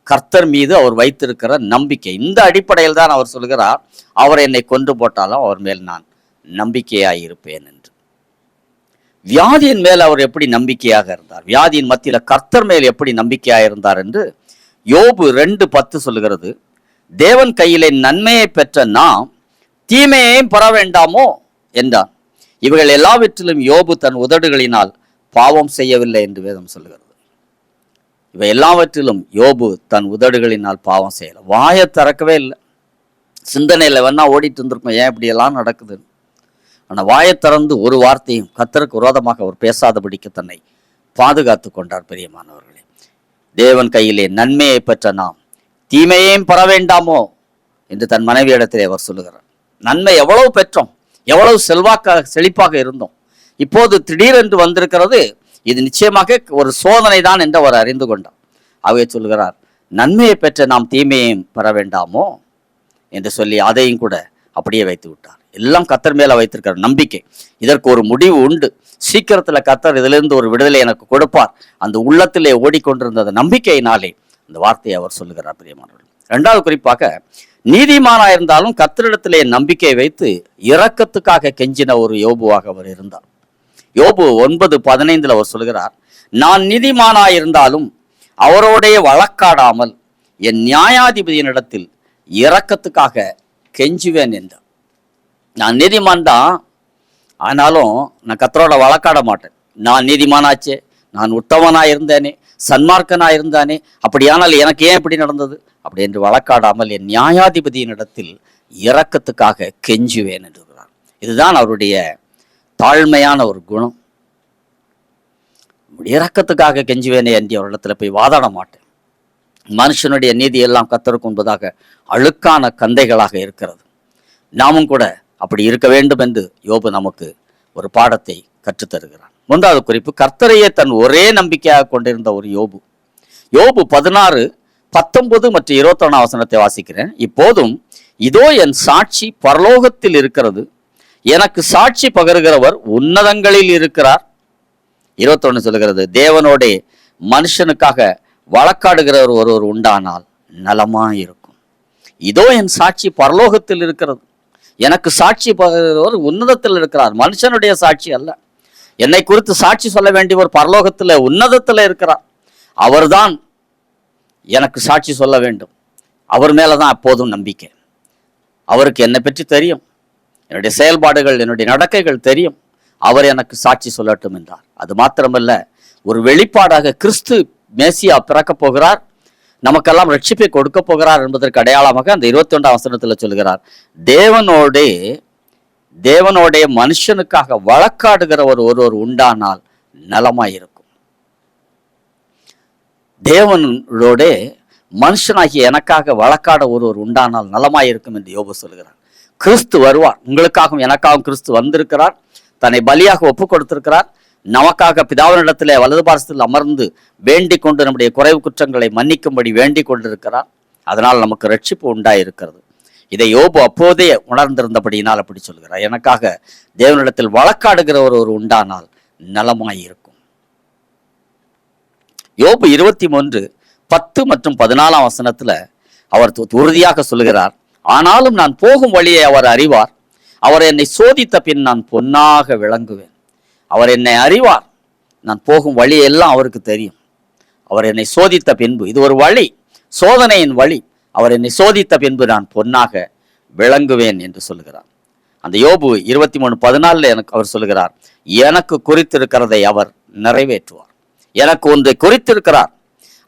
கர்த்தர் மீது அவர் வைத்திருக்கிற நம்பிக்கை. இந்த அடிப்படையில் தான் அவர் சொல்கிறார், அவர் என்னை கொன்று போட்டாலும் அவர் மேல் நான் நம்பிக்கையாய் இருப்பேன் என்று. வியாதியின் மேல் அவர் எப்படி நம்பிக்கையாக இருந்தார், வியாதியின் மத்தியில கர்த்தர் மேல் எப்படி நம்பிக்கையாக இருந்தார் என்று யோபு 2:10 சொல்லுகிறது. தேவன் கையிலே நன்மையை பெற்ற நாம் தீமையையும் பெற வேண்டாமோ என்றான். இவைகள் எல்லாவற்றிலும் யோபு தன் உதடுகளினால் பாவம் செய்யவில்லை என்று வேதம் சொல்லுகிறது. இவை எல்லாவற்றிலும் யோபு தன் உதடுகளினால் பாவம் செய்யல, வாயை திறக்கவே இல்லை. சிந்தனையில் வேணா ஓடிட்டு இருந்திருக்கும், ஏன் இப்படி எல்லாம் நடக்குது. ஆனால் வாயை திறந்து ஒரு வார்த்தையும் கர்த்தருக்கு விரோதமாக அவர் பேசாதபடிக்கு தன்னை பாதுகாத்து கொண்டார். பிரியமானவர்களே, தேவன் கையிலே நன்மையை பெற்ற நாம் தீமையையும் பெற வேண்டாமோ என்று தன் மனைவியிடத்திலே அவர் சொல்லுகிறார். நன்மை எவ்வளவு பெற்றோம், எவ்வளவு செழிப்பாக இருந்தோம், இப்போது திடீரென்று வந்திருக்கிறது, இது நிச்சயமாக ஒரு சோதனை தான் என்று அவர் அறிந்து கொண்டார். ஆகவே சொல்லுகிறார், நன்மையை பெற்ற நாம் தீமையையும் பெற வேண்டாமோ என்று சொல்லி அதையும் கூட அப்படியே வைத்து விட்டார். எல்லாம் கர்த்தர் மேல வைத்திருக்கிற நம்பிக்கை. இதற்கு ஒரு முடிவு உண்டு, சீக்கிரத்துல கர்த்தர் இதிலிருந்து ஒரு விடுதலை எனக்கு கொடுப்பார். அந்த உள்ளத்திலே ஓடிக்கொண்டிருந்த அந்த நம்பிக்கையினாலே அந்த வார்த்தையை அவர் சொல்லுகிறார். பிரியமானவர்கள், 2வது குறிப்பாக நீதிமானா இருந்தாலும் கர்த்தரிடத்திலே நம்பிக்கை வைத்து இரக்கத்துக்காக கெஞ்சின ஒரு யோபுவாக அவர் இருந்தார். யோபு 9:15 அவர் சொல்கிறார், நான் நீதிமானாயிருந்தாலும் அவரோடைய வழக்காடாமல் என் நியாயாதிபதியினிடத்தில் இரக்கத்துக்காக கெஞ்சுவேன் என்றார். நான் நீதிமான் தான், ஆனாலும் நான் கர்த்தரோட வழக்காட மாட்டேன். நான் நீதிமானாச்சே, நான் உத்தமனாக இருந்தேனே, சன்மார்க்கனாக இருந்தானே, அப்படியானால் எனக்கு ஏன் இப்படி நடந்தது அப்படி என்று வழக்காடாமல் என் நியாயாதிபதியினிடத்தில் இரக்கத்துக்காக கெஞ்சுவேன் என்றார். இதுதான் அவருடைய தாழ்மையான ஒரு குணம். இரக்கத்துக்காக கெஞ்சுவேனே என்று அவரிடத்துல போய் வாதாட மாட்டேன். மனுஷனுடைய நீதி எல்லாம் கர்த்தருக்கு முன்பதாக அழுக்கான கந்தைகளாக இருக்கிறது. நாமும் கூட அப்படி இருக்க வேண்டும் என்று யோபு நமக்கு ஒரு பாடத்தை கற்றுத்தருகிறார். 3வது குறிப்பு, கர்த்தரையே தன் ஒரே நம்பிக்கையாக கொண்டிருந்த ஒரு யோபு. யோபு 16:19 மற்றும் 21 வசனத்தை வாசிக்கிறேன். இப்போதும் இதோ என் சாட்சி பரலோகத்தில் இருக்கிறது, எனக்கு சாட்சி பகருகிறவர் உன்னதங்களில் இருக்கிறார். 21 சொல்லுகிறது, தேவனோடே மனுஷனுக்காக வழக்காடுகிறவர் ஒருவர் உண்டானால் நலமாயிருக்கும். இதோ என் சாட்சி பரலோகத்தில் இருக்கிறது, எனக்கு சாட்சி பகருகிறவர் உன்னதத்தில் இருக்கிறார். மனுஷனுடைய சாட்சி அல்ல, என்னை குறித்து சாட்சி சொல்ல வேண்டியவர் பரலோகத்தில் உன்னதத்தில் இருக்கிறார். அவர்தான் எனக்கு சாட்சி சொல்ல வேண்டும். அவர் மேலதான் அப்போதும் நம்பிக்கை. அவருக்கு என்னை பற்றி தெரியும், என்னுடைய செயல்பாடுகள், என்னுடைய நடக்கைகள் தெரியும். அவர் எனக்கு சாட்சி சொல்லட்டும் என்றார். அது மாத்திரமல்ல, ஒரு வெளிப்பாடாக கிறிஸ்து மேசியா பிறக்கப் போகிறார், நமக்கெல்லாம் ரட்சிப்பை கொடுக்க போகிறார் என்பதற்கு அடையாளமாக அந்த 21 வசனத்தில் சொல்கிறார், தேவனோடைய மனுஷனுக்காக வழக்காடுகிறவர் ஒருவர் உண்டானால் நலமாயிருக்கும். தேவனோட மனுஷனாகிய எனக்காக வழக்காட ஒருவர் உண்டானால் நலமாயிருக்கும் என்று யோபு சொல்கிறார். கிறிஸ்து வருவார், உங்களுக்காகவும் எனக்காகவும் கிறிஸ்து வந்திருக்கிறார், தன்னை பலியாக ஒப்பு கொடுத்திருக்கிறார். நமக்காக பிதாவினிடத்திலே வலது பாரசத்தில் அமர்ந்து வேண்டிக் கொண்டு நம்முடைய குறைவு குற்றங்களை மன்னிக்கும்படி வேண்டிக் கொண்டிருக்கிறார். அதனால் நமக்கு ரட்சிப்பு உண்டாயிருக்கிறது. இதை யோபு அப்போதே உணர்ந்திருந்தபடியினால் அப்படி சொல்கிறார், எனக்காக தேவனிடத்தில் வழக்காடுகிறவர் ஒரு உண்டானால் நலமாயிருக்கும். யோபு 23:10 மற்றும் 14 வசனத்துல அவர் உறுதியாக சொல்கிறார், ஆனாலும் நான் போகும் வழியை அவர் அறிவார், அவர் என்னை சோதித்த பின் நான் பொன்னாக விளங்குவேன். அவர் என்னை அறிவார், நான் போகும் வழியெல்லாம் அவருக்கு தெரியும். அவர் என்னை சோதித்த பின்பு, இது ஒரு வழி, சோதனையின் வழி, அவர் என்னை சோதித்த பின்பு நான் பொன்னாக விளங்குவேன் என்று சொல்லுகிறார். அந்த யோபு 23:14 எனக்கு அவர் சொல்லுகிறார், எனக்கு குறித்திருக்கிறதை அவர் நிறைவேற்றுவார். எனக்கு ஒன்றை குறித்திருக்கிறார்,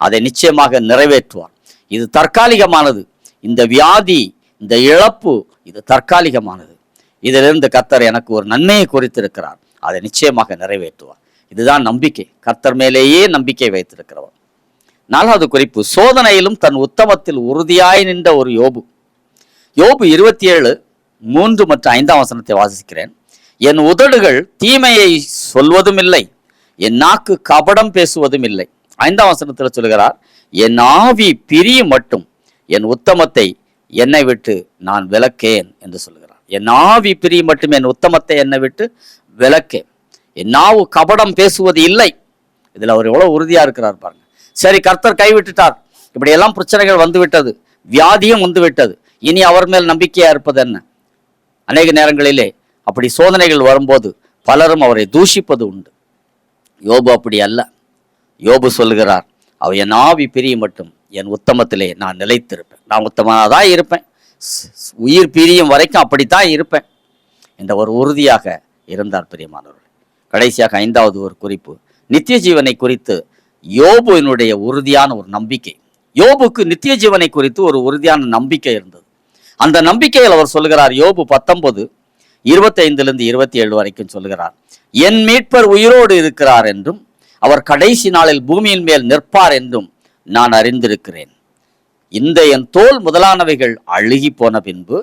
அதை நிச்சயமாக நிறைவேற்றுவார். இது தற்காலிகமானது, இந்த வியாதி, இந்த இழப்பு, இது தற்காலிகமானது. இதிலிருந்து கர்த்தர் எனக்கு ஒரு நன்மையை குறித்திருக்கிறார், அதை நிச்சயமாக நிறைவேற்றுவார். இதுதான் நம்பிக்கை, கர்த்தர் மேலேயே நம்பிக்கை வைத்திருக்கிறவர். 4வது குறிப்பு, சோதனையிலும் தன் உத்தமத்தில் உறுதியாய் நின்ற ஒரு யோபு. யோபு 27:3 மற்றும் 5 வசனத்தை வாசிக்கிறேன். என் உதடுகள் தீமையை சொல்வதும் இல்லை, என் நாக்கு கபடம் பேசுவதும் இல்லை. 5 வசனத்தில் சொல்கிறார், என் ஆவி பிரியும் மட்டும் என் உத்தமத்தை என்னை விட்டு நான் விலக்கேன் என்று சொல்கிறார். என் ஆவி பிரியும் மட்டும் என் உத்தமத்தை என்னை விட்டு விலக்கேன். என் நாவு கபடம் பேசுவது இல்லை. இதுல அவர் எவ்வளவு உறுதியா இருக்கிறார் பாருங்க. சரி, கர்த்தர் கைவிட்டுட்டார், இப்படி எல்லாம் பிரச்சனைகள் வந்து விட்டது, வியாதியும் வந்து விட்டது, இனி அவர் மேல் நம்பிக்கையா இருப்பது என்ன? அநேக நேரங்களிலே அப்படி சோதனைகள் வரும்போது பலரும் அவரை தூஷிப்பது உண்டு. யோபு அப்படி அல்ல. யோபு சொல்கிறார், அவ என் ஆவி பிரிய மட்டும் என் உத்தமத்திலே நான் நிலைத்திருப்பேன். நான் உத்தமனாதான் இருப்பேன், உயிர் பிரியும் வரைக்கும் அப்படித்தான் இருப்பேன் என்ற ஒரு உறுதியாக இருந்தார் பிரியமானவர்கள். கடைசியாக 5வது ஒரு குறிப்பு, நித்திய ஜீவனை குறித்து யோபுவினுடைய உறுதியான ஒரு நம்பிக்கை. யோபுக்கு நித்திய ஜீவனை குறித்து ஒரு உறுதியான நம்பிக்கை இருந்தது. அந்த நம்பிக்கையில் அவர் சொல்கிறார், யோபு 19:25-27 வரைக்கும் சொல்கிறார், என் மீட்பர் உயிரோடு இருக்கிறார் என்றும் அவர் கடைசி நாளில் பூமியின் மேல் நிற்பார் என்றும் நான் அறிந்திருக்கிறேன். இந்த என் தோல் முதலானவைகள் அழுகி போன பின்பு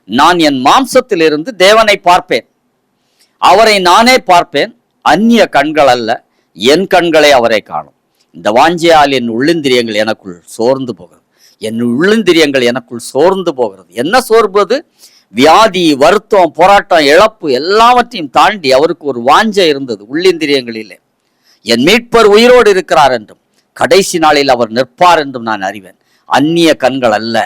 நான் என் மாம்சத்திலிருந்து தேவனை பார்ப்பேன். அவரை நானே பார்ப்பேன், அந்நிய கண்கள் அல்ல, என் கண்களே அவரை காணும். இந்த வாஞ்சையால் என் உள்ளிந்திரியங்கள் எனக்குள் சோர்ந்து போகிறது. என் உள்ளிந்திரியங்கள் எனக்குள் சோர்ந்து போகிறது. என்ன சோர்வது? வியாதி, வருத்தம், போராட்டம், இழப்பு எல்லாவற்றையும் தாண்டி அவருக்கு ஒரு வாஞ்சை இருந்தது உள்ளிந்திரியங்களிலே. என் மீட்பர் உயிரோடு இருக்கிறார் என்றும் கடைசி நாளில் அவர் நிற்பார் என்றும் நான் அறிவேன். அந்நிய கண்கள் அல்ல,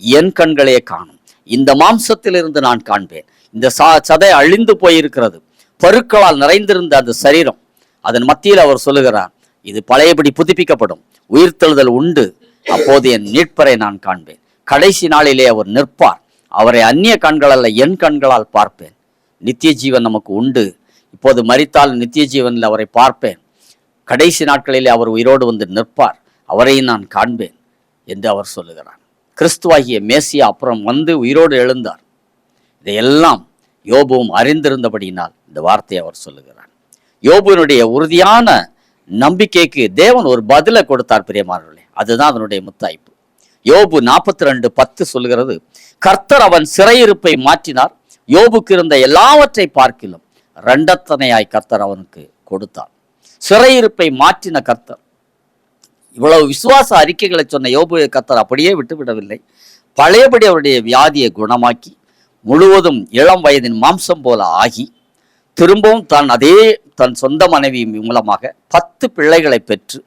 என் கண்களே காணும். இந்த மாம்சத்திலிருந்து நான் காண்பேன். இந்த சதை அழிந்து போயிருக்கிறது, பருக்களால் நிறைந்திருந்த அந்த சரீரம், அதன் மத்தியில் அவர் சொல்லுகிறார், இது பழையபடி புதுப்பிக்கப்படும், உயிர்த்தெழுதல் உண்டு, அப்போது என் மீட்பரை நான் காண்பேன். கடைசி நாளிலே அவர் நிற்பார், அவரை அந்நிய கண்கள் அல்ல, என் கண்களால் பார்ப்பேன். நித்திய ஜீவன் நமக்கு உண்டு. இப்போது மரித்தால் நித்திய ஜீவனில் அவரை பார்ப்பேன். கடைசி நாட்களிலே அவர் உயிரோடு வந்து நிற்பார், அவரையும் நான் காண்பேன் என்று அவர் சொல்லுகிறார். கிறிஸ்துவாகிய மேசியா அப்புறம் வந்து உயிரோடு எழுந்தார். இதையெல்லாம் யோபுவும் அறிந்திருந்தபடியினால் இந்த வார்த்தையை அவர் சொல்லுகிறார். யோபுவினுடைய உறுதியான நம்பிக்கைக்கு தேவன் ஒரு பதிலை கொடுத்தார் பிரியமானவர்களே. அதுதான் அதனுடைய முத்தாய்ப்பு. யோபு 42:10 சொல்கிறது, கர்த்தர் அவன் சிறையிருப்பை மாற்றினார், யோபுக்கு இருந்த எல்லாவற்றை பார்க்கிலும் இரண்டத்தனையாய் கர்த்தர் அவனுக்கு கொடுத்தார். சிறையிருப்பை மாற்றின கர்த்தர். இவ்வளவு விசுவாச அறிக்கைகளை சொன்ன யோபுவை கர்த்தர் அப்படியே விட்டுவிடவில்லை. பழையபடி அவருடைய வியாதியை குணமாக்கி முழுவதும் இளம் வயதின் மாம்சம் போல ஆகி திரும்பவும் தன் சொந்த மனைவி மூலமாக 10 பிள்ளைகளை பெற்று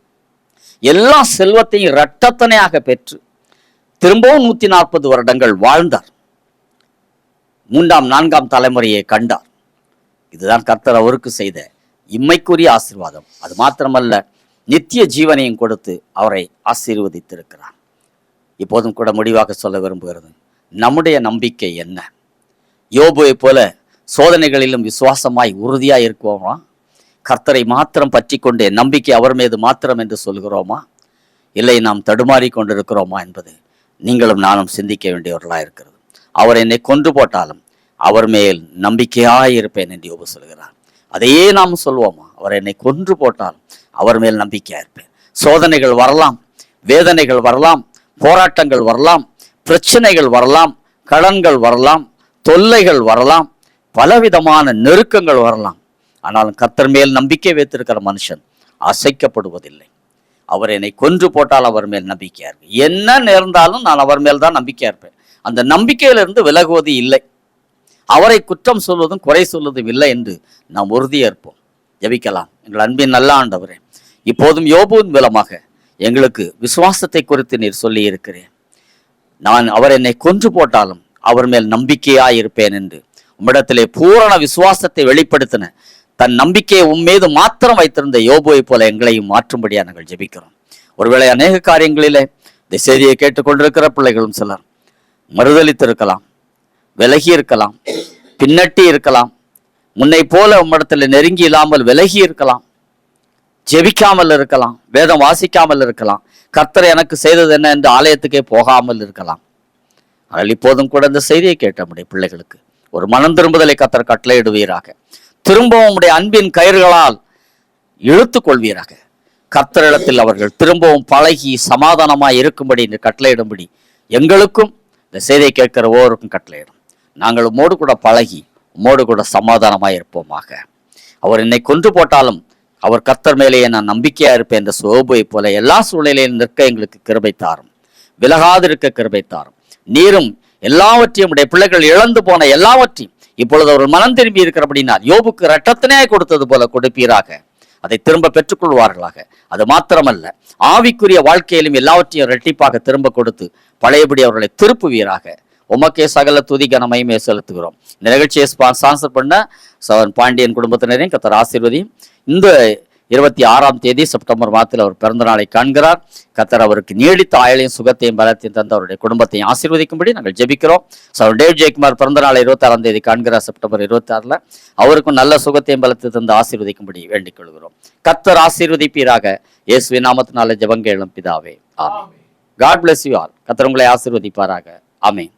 எல்லா செல்வத்தையும் இரட்டத்தனையாக பெற்று திரும்பவும் 140 வருடங்கள் வாழ்ந்தார். 3ஆம் 4ஆம் தலைமுறையை கண்டார். இதுதான் கர்த்தர் அவருக்கு செய்த இம்மைக்குரிய ஆசீர்வாதம். அது மாத்திரமல்ல, நித்திய ஜீவனையும் கொடுத்து அவரை ஆசீர்வதித்திருக்கிறார். இப்போதும் கூட முடிவாக சொல்ல விரும்புகிறது, நம்முடைய நம்பிக்கை என்ன? யோபுவை போல சோதனைகளிலும் விசுவாசமாய் உறுதியாய் இருக்குவோமா? கர்த்தரை மாத்திரம் பற்றி கொண்டே நம்பிக்கை அவர் மீது மாத்திரம் என்று சொல்கிறோமா? இல்லை நாம் தடுமாறி கொண்டிருக்கிறோமா என்பது நீங்களும் நானும் சிந்திக்க வேண்டியவர்களாக இருக்கிறது. அவர் என்னை கொன்று போட்டாலும் அவர் மேல் நம்பிக்கையாய் இருப்பேன் என்று யோபு சொல்கிறார். அதையே நாம் சொல்வோமா? அவர் என்னை கொன்று போட்டாலும் அவர் மேல் நம்பிக்கையா இருப்பேன். சோதனைகள் வரலாம், வேதனைகள் வரலாம், போராட்டங்கள் வரலாம், பிரச்சனைகள் வரலாம், கடன்கள் வரலாம், தொல்லைகள் வரலாம், பலவிதமான நெருக்கங்கள் வரலாம். ஆனாலும் கர்த்தர் மேல் நம்பிக்கை வைத்திருக்கிற மனுஷன் அசைக்கப்படுவதில்லை. அவர் என்னை கொன்று போட்டால் அவர் மேல் நம்பிக்கையா இருப்பேன். என்ன நேர்ந்தாலும் நான் அவர் மேல் தான் நம்பிக்கையா இருப்பேன். அந்த நம்பிக்கையிலிருந்து விலகுவது இல்லை. அவரை குற்றம் சொல்வதும் குறை சொல்வதும் இல்லை என்று நாம் உறுதியேற்போம். ஜெபிக்கலாம். எங்கள் அன்பின் நல்ல ஆண்டவரே, இப்போதும் யோபுவின் மூலமாக எங்களுக்கு விசுவாசத்தை குறித்து நீர் சொல்லி இருக்கிறேன். அவர் என்னை கொன்று போட்டாலும் அவர் மேல் நம்பிக்கையாய் இருப்பேன் என்று உம்மிடத்திலே பூரண விசுவாசத்தை வெளிப்படுத்தின, தன் நம்பிக்கையை உம்மீது மாத்திரம் வைத்திருந்த யோபுவை போல எங்களையும் மாற்றும்படியா நாங்கள் ஜெபிக்கிறோம். ஒருவேளை அநேக காரியங்களிலே இந்த செய்தியை கேட்டுக்கொண்டிருக்கிற பிள்ளைகளும் சிலர் மறுதளித்திருக்கலாம், விலகி இருக்கலாம், பின்னட்டி இருக்கலாம், முன்னை போல உம்மிடத்தில் நெருங்கி இல்லாமல் விலகி இருக்கலாம், ஜெபிக்காமல் இருக்கலாம், வேதம் வாசிக்காமல் இருக்கலாம், கர்த்தர் எனக்கு செய்தது என்ன என்று ஆலயத்துக்கே போகாமல் இருக்கலாம். ஆனால் இப்போதும் கூட இந்த செய்தியை கேட்ட நம்முடைய பிள்ளைகளுக்கு ஒரு மனம் திரும்புதலை கர்த்தர் கட்டளையிடுவீராக. திரும்பவும் உடைய அன்பின் கயிறுகளால் இழுத்து கொள்வீராக. கர்த்தரிடத்தில் அவர்கள் திரும்பவும் பழகி சமாதானமாய் இருக்கும்படி இந்த கட்டளையிடும்படி எங்களுக்கும் இந்த செய்தியை கேட்கிற ஒவ்வொருக்கும் கட்டளையிடும். நாங்கள் உம்மோடு கூட பழகி உம்மோடு கூட சமாதானமாய் இருப்போமாக. அவர் என்னை கொன்று போட்டாலும் அவர் கர்த்தர் மேலேயே நான் நம்பிக்கையா இருப்பேன் என்ற யோபுவை போல எல்லா சூழ்நிலையிலும் நிற்க எங்களுக்கு கிருபை தாரும், விலகாதிருக்க கிருபை தாரும். நீரும் எல்லாவற்றையும் உடைய பிள்ளைகள் இழந்து போன எல்லாவற்றையும் இப்பொழுது அவர்கள் மனம் திரும்பி இருக்கிறபடினால் யோபுக்கு இரட்டத்தினே கொடுத்தது போல கொடுப்பீராக. அதை திரும்ப பெற்றுக்கொள்வார்களாக. அது மாத்திரமல்ல, ஆவிக்குரிய வாழ்க்கையிலும் எல்லாவற்றையும் இரட்டிப்பாக திரும்ப கொடுத்து பழையபடி அவர்களை திருப்புவீராக. உமக்கே சகல துதி கனமையுமே செலுத்துகிறோம். இந்த நிகழ்ச்சியை ஸ்பான்சர் பண்ண சவன் பாண்டியன் குடும்பத்தினரையும் கர்த்தர் ஆசீர்வதியும். இந்த 26ஆம் தேதி செப்டம்பர் மாதத்தில் அவர் பிறந்த நாளை காண்கிறார். கர்த்தர் அவருக்கு நீடித்த ஆயுளையும் சுகத்தையும் பலத்தையும் தந்து அவருடைய குடும்பத்தையும் ஆசீர்வதிக்கும்படி நாங்கள் ஜெபிக்கிறோம். சவன் டேவ் ஜெயக்குமார் பிறந்த நாளை 26ஆம் தேதி காண்கிறார் செப்டம்பர் 26. அவருக்கும் நல்ல சுகத்தையும் பலத்தை தந்து ஆசீர்வதிக்கும்படி வேண்டிக் கொள்கிறோம். கர்த்தர் ஆசீர்வதிப்பீராக. இயேசுவின் நாமத்தினால ஜெபங்கேளும் பிதாவே, ஆமென். God bless you all. கர்த்தர் உங்களை ஆசீர்வதிப்பாராக. ஆமென்.